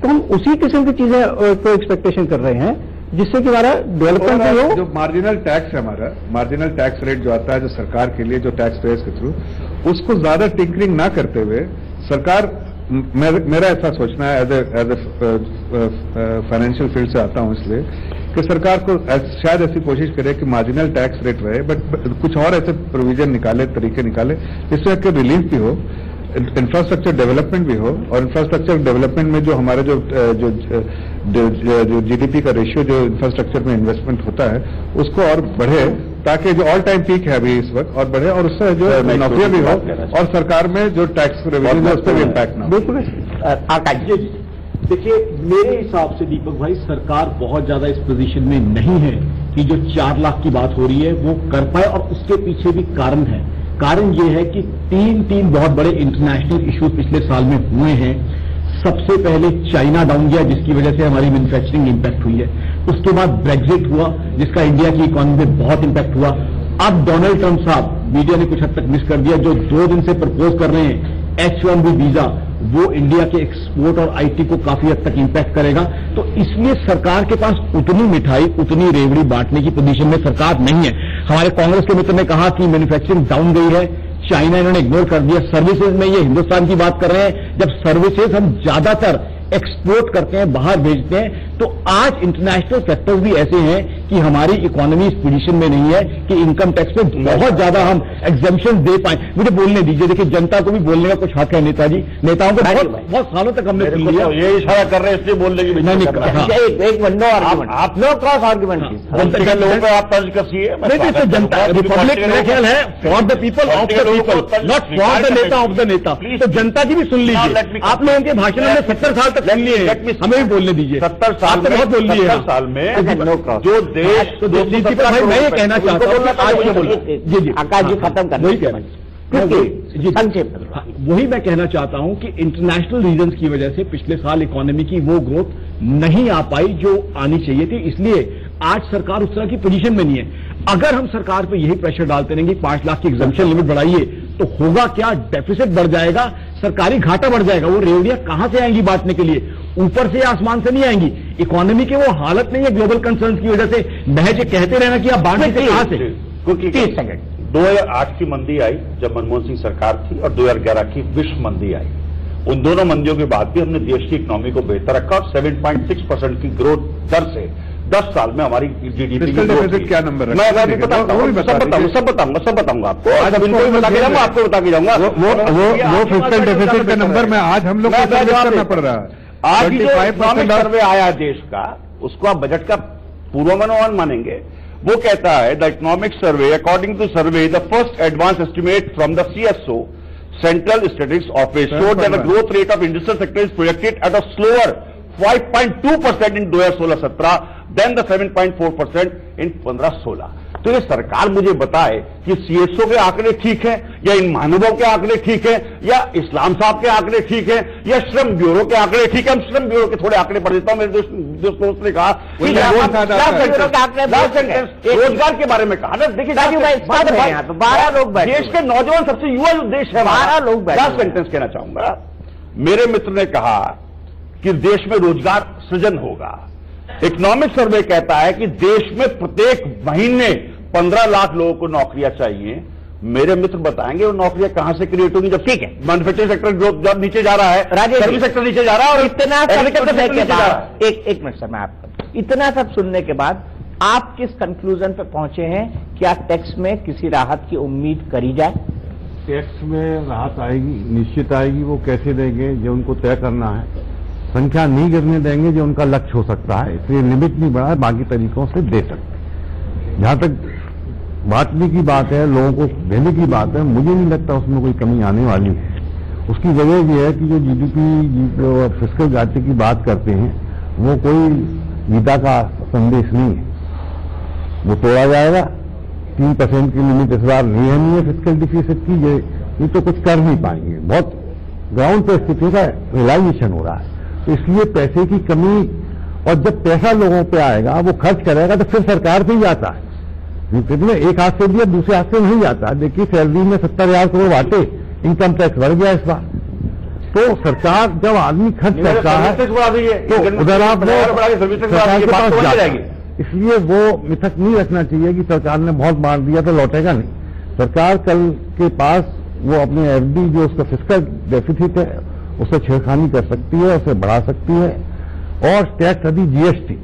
तो हम उसी किस्म की चीजें को एक्सपेक्टेशन कर रहे हैं जिससे कि हमारा डेवलपमेंट भी हो।
जो मार्जिनल टैक्स है, हमारा मार्जिनल टैक्स रेट जो आता है जो सरकार के लिए, जो टैक्स पेयर्स के थ्रू, उसको ज्यादा टिंकरिंग ना करते हुए सरकार, मेरा ऐसा सोचना है, एज ए फाइनेंशियल फील्ड से आता हूं, इसलिए कि सरकार को शायद ऐसी कोशिश करे कि मार्जिनल टैक्स रेट रहे, बट कुछ और ऐसे प्रोविजन निकाले, तरीके निकाले जिससे कि रिलीफ भी हो, इंफ्रास्ट्रक्चर डेवलपमेंट भी हो। और इंफ्रास्ट्रक्चर डेवलपमेंट में जो हमारे जो जीडीपी का रेशियो जो इंफ्रास्ट्रक्चर में इन्वेस्टमेंट होता है उसको और बढ़े, ताकि जो ऑल टाइम पीक है अभी इस वक्त और बढ़े, और उससे जो नौकरियां भी हो और सरकार में जो टैक्स रेवेन्यू है उस पर भी इम्पैक्ट ना हो।
बिल्कुल।
आकाश जी,
देखिए, मेरे हिसाब से दीपक भाई, सरकार बहुत ज्यादा इस पोजीशन में नहीं है कि जो 4 लाख की बात हो रही है वो कर पाए, और उसके पीछे भी कारण है। कारण ये है कि तीन बहुत बड़े इंटरनेशनल इश्यूज पिछले साल में हुए हैं। सबसे पहले चाइना डाउन गया, जिसकी वजह से हमारी मैन्युफैक्चरिंग इंपैक्ट हुई है। उसके बाद ब्रेग्जिट हुआ, जिसका इंडिया की इकोनॉमी में बहुत इंपैक्ट हुआ। अब डोनाल्ड ट्रंप साहब, मीडिया ने कुछ हद तक मिस कर दिया, जो 2 दिन से प्रपोज कर रहे हैं H-1B वीजा, वो इंडिया के एक्सपोर्ट और आईटी को काफी हद तक इंपैक्ट करेगा। तो इसलिए सरकार के पास उतनी मिठाई, उतनी रेवड़ी बांटने की पोजीशन में सरकार नहीं है। हमारे कांग्रेस के मित्र ने कहा कि मैन्युफैक्चरिंग डाउन गई है, चाइना इन्होंने इग्नोर कर दिया। सर्विसेज में ये हिंदुस्तान की बात कर रहे हैं, जब सर्विसेज हम ज्यादातर एक्सपोर्ट करते हैं, बाहर भेजते हैं। तो आज इंटरनेशनल फैक्टर्स भी ऐसे हैं कि हमारी इकोनॉमी इस पोजीशन में नहीं है कि इनकम टैक्स में बहुत ज्यादा हम एग्जेम्पशन दे पाए। मुझे बोलने दीजिए, देखिए जनता को भी बोलने का कुछ हक है नेताजी, नेताओं को बहुत सालों तक हमने सुन लिया।
ये इशारा कर रहे हैं इसलिए बोलने की
एक मिनट, नो आर्गुमेंट,
आप
नो क्रॉस आर्गुमेंट।
लोगों को आप तर्ज कसिए।
नहीं तो जनता, रिपब्लिक मेरा ख्याल है for the people, of the people, not for the नेता, ऑफ द नेता। तो जनता की भी सुन लीजिए। आप लोगों के भाषण में 70 साल तक सुन लिए, हमें भी बोलने दीजिए।
70 साल में
बहुत बोल लिए
70 साल में जो देश,
तो भाई मैं ये कहना चाहता हूँ, आज ये बोलिए जी जी आकाश जी खत्म कर, वही संक्षेप, वही मैं कहना चाहता हूं कि इंटरनेशनल रीजंस की वजह से पिछले साल इकोनॉमी की वो ग्रोथ नहीं आ पाई जो आनी चाहिए थी। इसलिए आज सरकार उस तरह की पोजीशन में नहीं है। अगर हम सरकार पे यही प्रेशर डालते रहेंगे 5 लाख की एग्जम्पशन लिमिट बढ़ाइए, तो होगा क्या, डेफिसिट बढ़ जाएगा, सरकारी घाटा बढ़ जाएगा। वो रेवड़ियां कहां से आएंगी बांटने के लिए? ऊपर से या आसमान से नहीं आएंगी। इकोनॉमी के वो हालत नहीं है ग्लोबल कंसर्न की वजह से महज कहते रहना कि आप बांटने से कहां से।
2008 की मंदी आई जब मनमोहन सिंह सरकार थी, और 2011 की विश्व मंदी आई। उन दोनों मंदियों के बाद भी हमने देश की इकोनॉमी को बेहतर रखा, और 7.6% की ग्रोथ दर से 10 साल में हमारी जीडीपी
क्या नंबर है?
मैं भी बताऊंगा, सब बताऊंगा आपको। आज इनको भी बता के जाऊंगा, आपको बता के जाऊंगा।
वो फिस्कल डेफिसिट का नंबर मैं आज हम लोग को करना पड़ रहा है।
आज जो इकोनॉमिक सर्वे आया देश का, उसको आप बजट का पूर्वानुमान मानेंगे। वो कहता है, the economic survey, according to survey, the first advance estimate from the CSO, Central Statistics Office, showed that the growth rate of industrial sector is projected at a slower 5.2% in 2016-17 than the 7.4% in 15-16। तो ये सरकार मुझे बताए कि CSO के आंकड़े ठीक हैं, या इन महानुभाव के आंकड़े ठीक हैं, या इस्लाम साहब के आंकड़े ठीक हैं, या श्रम ब्यूरो के आंकड़े ठीक है। हम श्रम ब्यूरो के थोड़े आंकड़े पढ़ देता हूं। मेरे दोस्त ने कहा रोजगार के बारे में कहा ना। देखिए 12 लोग बैठे, देश के नौजवान सबसे युवा देश है, 12 लोग बैठे। 10 सेंटेंस कहना चाहूंगा। मेरे मित्र ने कहा कि देश में रोजगार सृजन होगा। इकोनॉमिक सर्वे कहता है कि देश में प्रत्येक महीने 15 लाख लोगों को नौकरियां चाहिए। मेरे मित्र बताएंगे वो नौकरियां कहां से क्रिएट होंगी, जब ठीक है मैन्युफैक्चरिंग सेक्टर ग्रोथ जब नीचे जा रहा है, सर्विस सेक्टर नीचे जा रहा है, और
इतना एक मिनट सर, मैं आपका इतना सब सुनने के बाद आप किस कंक्लूजन पे पहुंचे हैं? क्या टैक्स में किसी राहत की उम्मीद करी जाए?
टैक्स में राहत आएगी, निश्चित आएगी। वो कैसे देंगे, जो उनको तय करना है। संख्या नहीं गिरने देंगे जो उनका लक्ष्य हो सकता है, इसलिए लिमिट नहीं बढ़ा है, बाकी तरीकों से दे सकते। जहां तक बांटने की बात है, लोगों को देने की बात है, मुझे नहीं लगता उसमें कोई कमी आने वाली है। उसकी वजह यह है कि जो जीडीपी, जो फिस्कल घाटे की बात करते हैं, वो कोई गीता का संदेश नहीं है। वो तोड़ा जाएगा। 3% की लिमिट इस बार नहीं है फिस्कल डिफिसिट की, ये तो कुछ कर नहीं पाएंगे। बहुत ग्राउंड पर स्थिति का रियलाइजेशन हो रहा है। तो इसलिए पैसे की कमी, और जब पैसा लोगों पे आएगा, वो खर्च करेगा, तो फिर सरकार पे ही आता है। कितने एक हाथ से दिया, दूसरे हाथ से नहीं जाता। देखिए सैलरी में 70,000 करोड़ बांटे, इनकम टैक्स बढ़ गया इस बार। तो सरकार जब आदमी खर्च करता है तो उधर आप सरकार के पास जाएगी। इसलिए वो मिथक नहीं रखना चाहिए कि सरकार ने बहुत बांट दिया तो लौटेगा नहीं। सरकार कल के पास वो अपने एफडी, जो उसका फिस्कल डेफिसिट है, उससे छेड़खानी कर सकती है, उसे बढ़ा सकती है। और टैक्स अभी जीएसटी,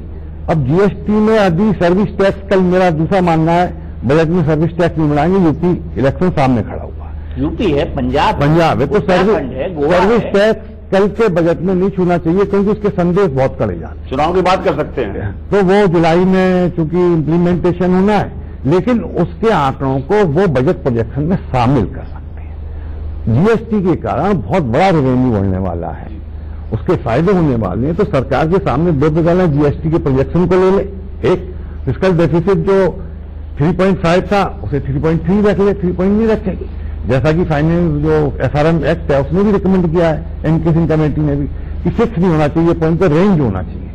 अब जीएसटी में अभी सर्विस टैक्स, कल मेरा दूसरा मानना है बजट में सर्विस टैक्स नहीं बढ़ाएंगे। यूपी इलेक्शन सामने खड़ा हुआ है।
यूपी है, पंजाब
है, तो सर्विस टैक्स कल के बजट में नहीं छूना चाहिए, क्योंकि उसके संदेश बहुत कड़े जाते।
चुनाव की बात कर सकते हैं
तो वो जुलाई में चूंकि इम्प्लीमेंटेशन होना है, लेकिन उसके आंकड़ों को वो बजट प्रोजेक्शन में शामिल कर सकते हैं। जीएसटी के कारण बहुत बड़ा रेवेन्यू बढ़ने वाला है, उसके फायदे होने वाले हैं, तो सरकार के सामने दो निकालना, जीएसटी के प्रोजेक्शन को ले ले, एक फिस्कल डेफिसिट जो 3.5 था उसे 3.3 रख ले, 3.3 रखेगी, जैसा कि फाइनेंस जो एफआरएम एक्ट है उसने भी रिकमेंड किया है, एनकेसिंग कमेटी ने भी, कि फिक्स नहीं होना चाहिए, पॉइंट पर रेंज होना चाहिए,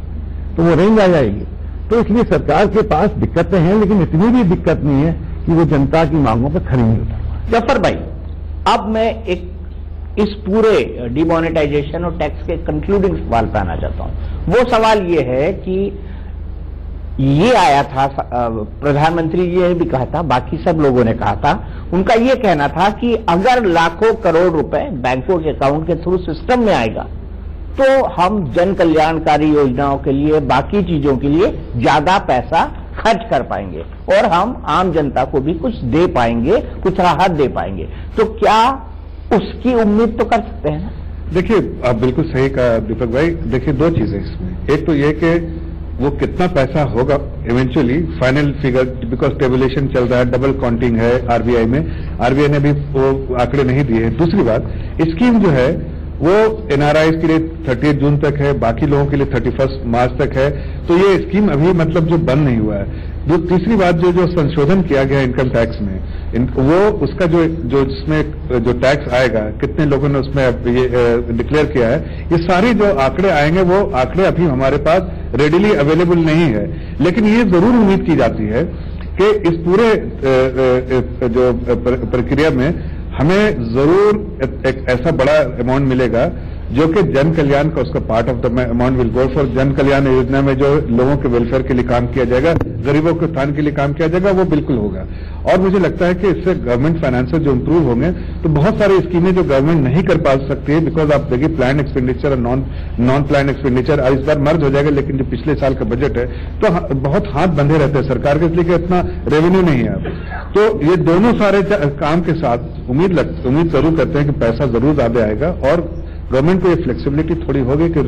तो वो रेंज आ जाएगी। तो इसलिए सरकार के पास दिक्कतें हैं, लेकिन इतनी भी दिक्कत नहीं है कि वो जनता की मांगों पर खरी नहीं उतर।
जफर भाई, अब मैं एक इस पूरे डिमोनेटाइजेशन और टैक्स के कंक्लूडिंग सवाल पे आना चाहता हूं। वो सवाल ये है कि ये आया था, प्रधानमंत्री ये भी कहा था, बाकी सब लोगों ने कहा था, उनका ये कहना था कि अगर लाखों करोड़ रुपए बैंकों के अकाउंट के थ्रू सिस्टम में आएगा तो हम जन कल्याणकारी योजनाओं के लिए, बाकी चीजों के लिए ज्यादा पैसा खर्च कर पाएंगे और हम आम जनता को भी कुछ दे पाएंगे, कुछ राहत दे पाएंगे। तो क्या उसकी उम्मीद तो कर सकते हैं ना?
देखिए, आप बिल्कुल सही कहा दीपक भाई। देखिए, दो चीजें इसमें, एक तो ये कि वो कितना पैसा होगा eventually, final figure, because tabulation चल रहा है, डबल काउंटिंग है आरबीआई में, आरबीआई ने भी वो आंकड़े नहीं दिए हैं। दूसरी बात, स्कीम जो है वो एनआरआई के लिए 30 जून तक है, बाकी लोगों के लिए 31 मार्च तक है, तो ये स्कीम अभी मतलब जो बंद नहीं हुआ है। तीसरी बात, जो संशोधन किया गया इनकम टैक्स में, वो उसका जो इसमें जो टैक्स आएगा, कितने लोगों ने उसमें ये डिक्लेयर किया है, ये सारे जो आंकड़े आएंगे वो आंकड़े अभी हमारे पास रेडिली अवेलेबल नहीं है। लेकिन ये जरूर उम्मीद की जाती है कि इस पूरे जो प्रक्रिया में हमें जरूर एक ऐसा बड़ा अमाउंट मिलेगा जो कि जन कल्याण का उसका part of the amount will go for जन कल्याण योजना में जो लोगों के वेलफेयर के लिए काम किया जाएगा, गरीबों के उत्थान के लिए काम किया जाएगा, वो बिल्कुल होगा। और मुझे लगता है कि इससे गवर्नमेंट फाइनेंसेस जो इंप्रूव होंगे, तो बहुत सारी स्कीमें जो गवर्नमेंट नहीं कर पा सकती है, बिकॉज आप देखिए प्लान एक्सपेंडिचर और नॉन प्लान एक्सपेंडिचर इस बार मर्ज हो जाएगा, लेकिन जो पिछले साल का बजट है तो बहुत हाथ बंधे रहते हैं सरकार के, इसलिए कि इतना रेवेन्यू नहीं है अब। तो ये दोनों सारे काम के साथ उम्मीद जरूर करते हैं कि पैसा जरूर ज्यादा आएगा और गवर्नमेंट को ये फ्लेक्सिबिलिटी थोड़ी होगी कि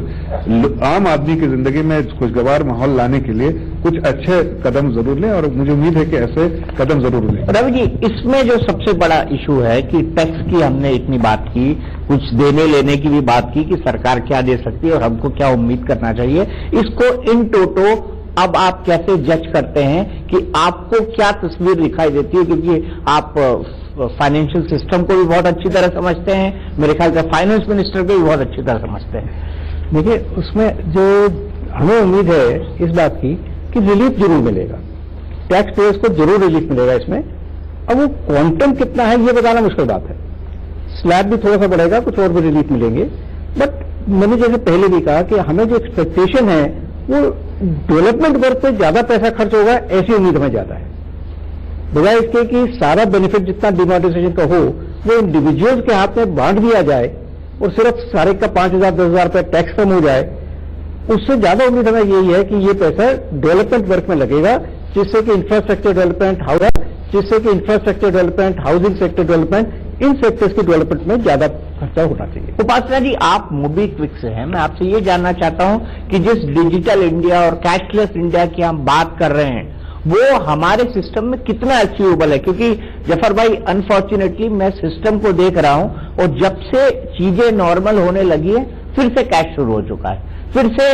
आम आदमी की जिंदगी में खुशगवार माहौल लाने के लिए कुछ अच्छे कदम जरूर लें, और मुझे उम्मीद है कि ऐसे कदम जरूर लें।
रवि जी, इसमें जो सबसे बड़ा इशू है कि टैक्स की हमने इतनी बात की, कुछ देने लेने की भी बात की कि सरकार क्या दे सकती है और हमको क्या उम्मीद करना चाहिए, इसको इन टोटो अब आप कैसे जज करते हैं कि आपको क्या तस्वीर दिखाई देती है? क्योंकि आप फाइनेंशियल सिस्टम को भी बहुत अच्छी तरह समझते हैं, मेरे ख्याल से फाइनेंस मिनिस्टर को भी बहुत अच्छी तरह समझते हैं।
देखिए, उसमें जो हमें उम्मीद है इस बात की कि रिलीफ जरूर मिलेगा, टैक्स पेयर्स को जरूर रिलीफ मिलेगा इसमें। अब वो क्वांटम कितना है ये बताना मुश्किल बात है। स्लैब भी थोड़ा सा बढ़ेगा, कुछ और भी रिलीफ मिलेंगे, बट मैंने जैसे पहले भी कहा कि हमें जो एक्सपेक्टेशन है वो डेवलपमेंट वर्क पे ज्यादा पैसा खर्च होगा, ऐसी उम्मीद हमें ज्यादा है, बजाय इसके कि सारा बेनिफिट जितना डिमोनेटाइजेशन का हो वो इंडिविजुअल्स के हाथ में बांट दिया जाए और सिर्फ सारे का 5,000 10,000 रुपये टैक्स कम हो जाए। उससे ज्यादा उम्मीद हमें यही है कि ये पैसा डेवलपमेंट वर्क में लगेगा, जिससे कि infrastructure development housing sector development, इन सेक्टर्स की डेवलपमेंट में ज्यादा खर्चा होना चाहिए।
उपासना जी, आप मोबीक्विक से हैं, मैं आपसे ये जानना चाहता हूं कि जिस डिजिटल इंडिया और कैशलेस इंडिया की हम बात कर रहे हैं वो हमारे सिस्टम में कितना अचीवेबल है? क्योंकि जफर भाई, अनफॉर्चुनेटली मैं सिस्टम को देख रहा हूं और जब से चीजें नॉर्मल होने लगी है फिर से कैश शुरू हो चुका है, फिर से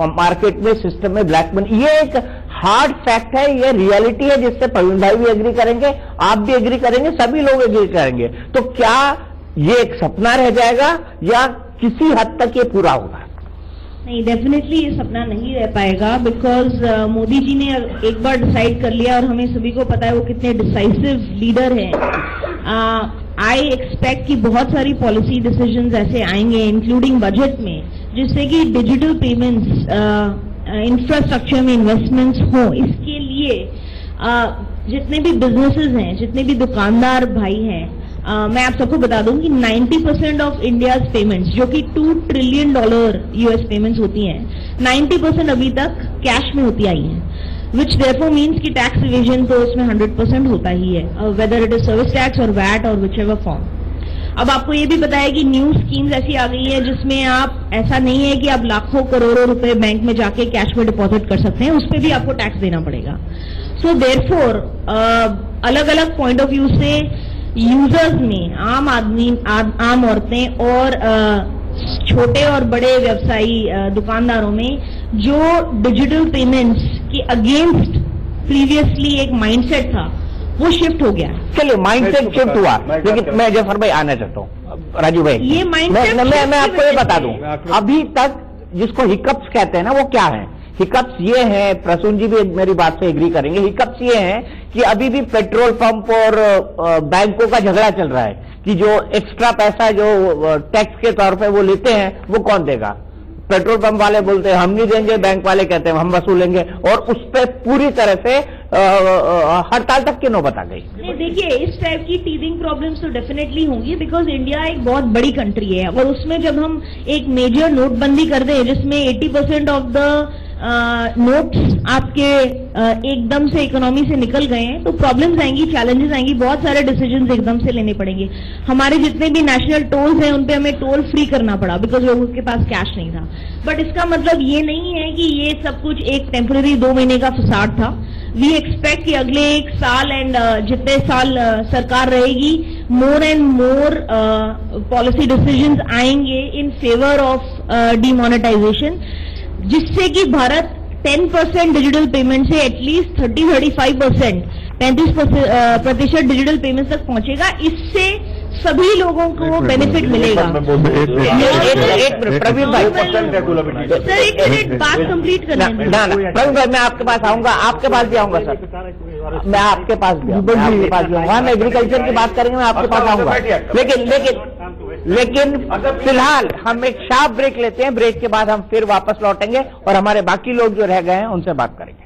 मार्केट में सिस्टम में ब्लैक मनी। ये एक हार्ड फैक्ट है, ये रियलिटी है जिससे प्रवीण भाई भी एग्री करेंगे, आप भी एग्री करेंगे, सभी लोग एग्री करेंगे। तो क्या ये एक सपना रह जाएगा या किसी हद तक ये पूरा होगा?
नहीं, डेफिनेटली ये सपना नहीं रह पाएगा, बिकॉज मोदी जी ने एक बार डिसाइड कर लिया और हमें सभी को पता है वो कितने डिसाइसिव लीडर हैं। आई एक्सपेक्ट कि बहुत सारी पॉलिसी डिसीजंस ऐसे आएंगे इंक्लूडिंग बजट में, जिससे कि डिजिटल पेमेंट्स, इंफ्रास्ट्रक्चर में इन्वेस्टमेंट्स हो। इसके लिए जितने भी बिजनेसेस हैं, जितने भी दुकानदार भाई हैं, मैं आप सबको बता दूं कि 90% ऑफ इंडियाज पेमेंट्स, जो कि $2 ट्रिलियन यूएस पेमेंट्स होती हैं, 90% अभी तक कैश में होती आई हैं, विच देयरफॉर मीन्स कि टैक्स इवेजन तो उसमें 100% होता ही है, whether it is service tax और वैट और विच एवर फॉर्म। अब आपको ये भी पता है कि न्यू स्कीम्स ऐसी आ गई है जिसमें आप, ऐसा नहीं है कि आप लाखों करोड़ों रुपए बैंक में जाके कैश में डिपॉजिट कर सकते हैं, उस पर भी आपको टैक्स देना पड़ेगा। सो देयरफॉर अलग अलग पॉइंट ऑफ व्यू से यूजर्स में, आम आदमी, आम औरतें और छोटे और बड़े व्यवसायी दुकानदारों में जो डिजिटल पेमेंट्स के अगेंस्ट प्रीवियसली एक माइंडसेट था वो शिफ्ट हो गया।
चलिए माइंडसेट शिफ्ट हुआ, लेकिन मैं जफर भाई आना चाहता हूँ, राजू भाई
ये माइंडसेट
मैं आपको ये बता दूं, अभी तक जिसको हिकअप्स कहते हैं ना वो क्या है? हिकअप्स ये है, प्रसून जी भी मेरी बात से एग्री करेंगे, हिकअप्स ये है कि अभी भी पेट्रोल पंप और बैंकों का झगड़ा चल रहा है कि जो एक्स्ट्रा पैसा जो टैक्स के तौर पे वो लेते हैं वो कौन देगा? पेट्रोल पंप वाले बोलते हैं हम नहीं देंगे, बैंक वाले कहते हैं हम वसूलेंगे, और उस पर पूरी तरह से हड़ताल तक की नौबत आ गई।
नहीं देखिए, इस टाइप की टीथिंग प्रॉब्लम्स तो डेफिनेटली होंगी, बिकॉज इंडिया एक बहुत बड़ी कंट्री है और उसमें जब हम एक मेजर नोटबंदी कर दें जिसमें 80% ऑफ द नोट्स आपके एकदम से इकोनॉमी से निकल गए हैं तो प्रॉब्लम्स आएंगी, चैलेंजेस आएंगी, बहुत सारे डिसीजंस एकदम से लेने पड़ेंगे। हमारे जितने भी नेशनल टोल्स हैं उन पे हमें टोल फ्री करना पड़ा बिकॉज लोगों के पास कैश नहीं था। बट इसका मतलब ये नहीं है कि ये सब कुछ एक टेम्पररी 2 महीने का फसाड था। वी एक्सपेक्ट कि अगले 1 साल एंड जितने साल सरकार रहेगी more and more policy decisions आएंगे इन फेवर ऑफ डीमोनेटाइजेशन, जिससे कि भारत 10% डिजिटल पेमेंट से एटलीस्ट 30-35% 35% डिजिटल पेमेंट तक पहुंचेगा। इससे सभी लोगों को बेनिफिट मिलेगा।
एक मिनट प्रवीण भाई,
सर एक मिनट बात कंप्लीट करने दें।
ना प्रवीण भाई मैं आपके पास आऊंगा, आपके पास भी आऊंगा सर, मैं आपके पास भी आऊंगा, हम एग्रीकल्चर की बात करेंगे, मैं आपके पास आऊंगा, लेकिन फिलहाल हम एक शार्प ब्रेक लेते हैं, ब्रेक के बाद हम फिर वापस लौटेंगे और हमारे बाकी लोग जो रह गए हैं उनसे बात करेंगे।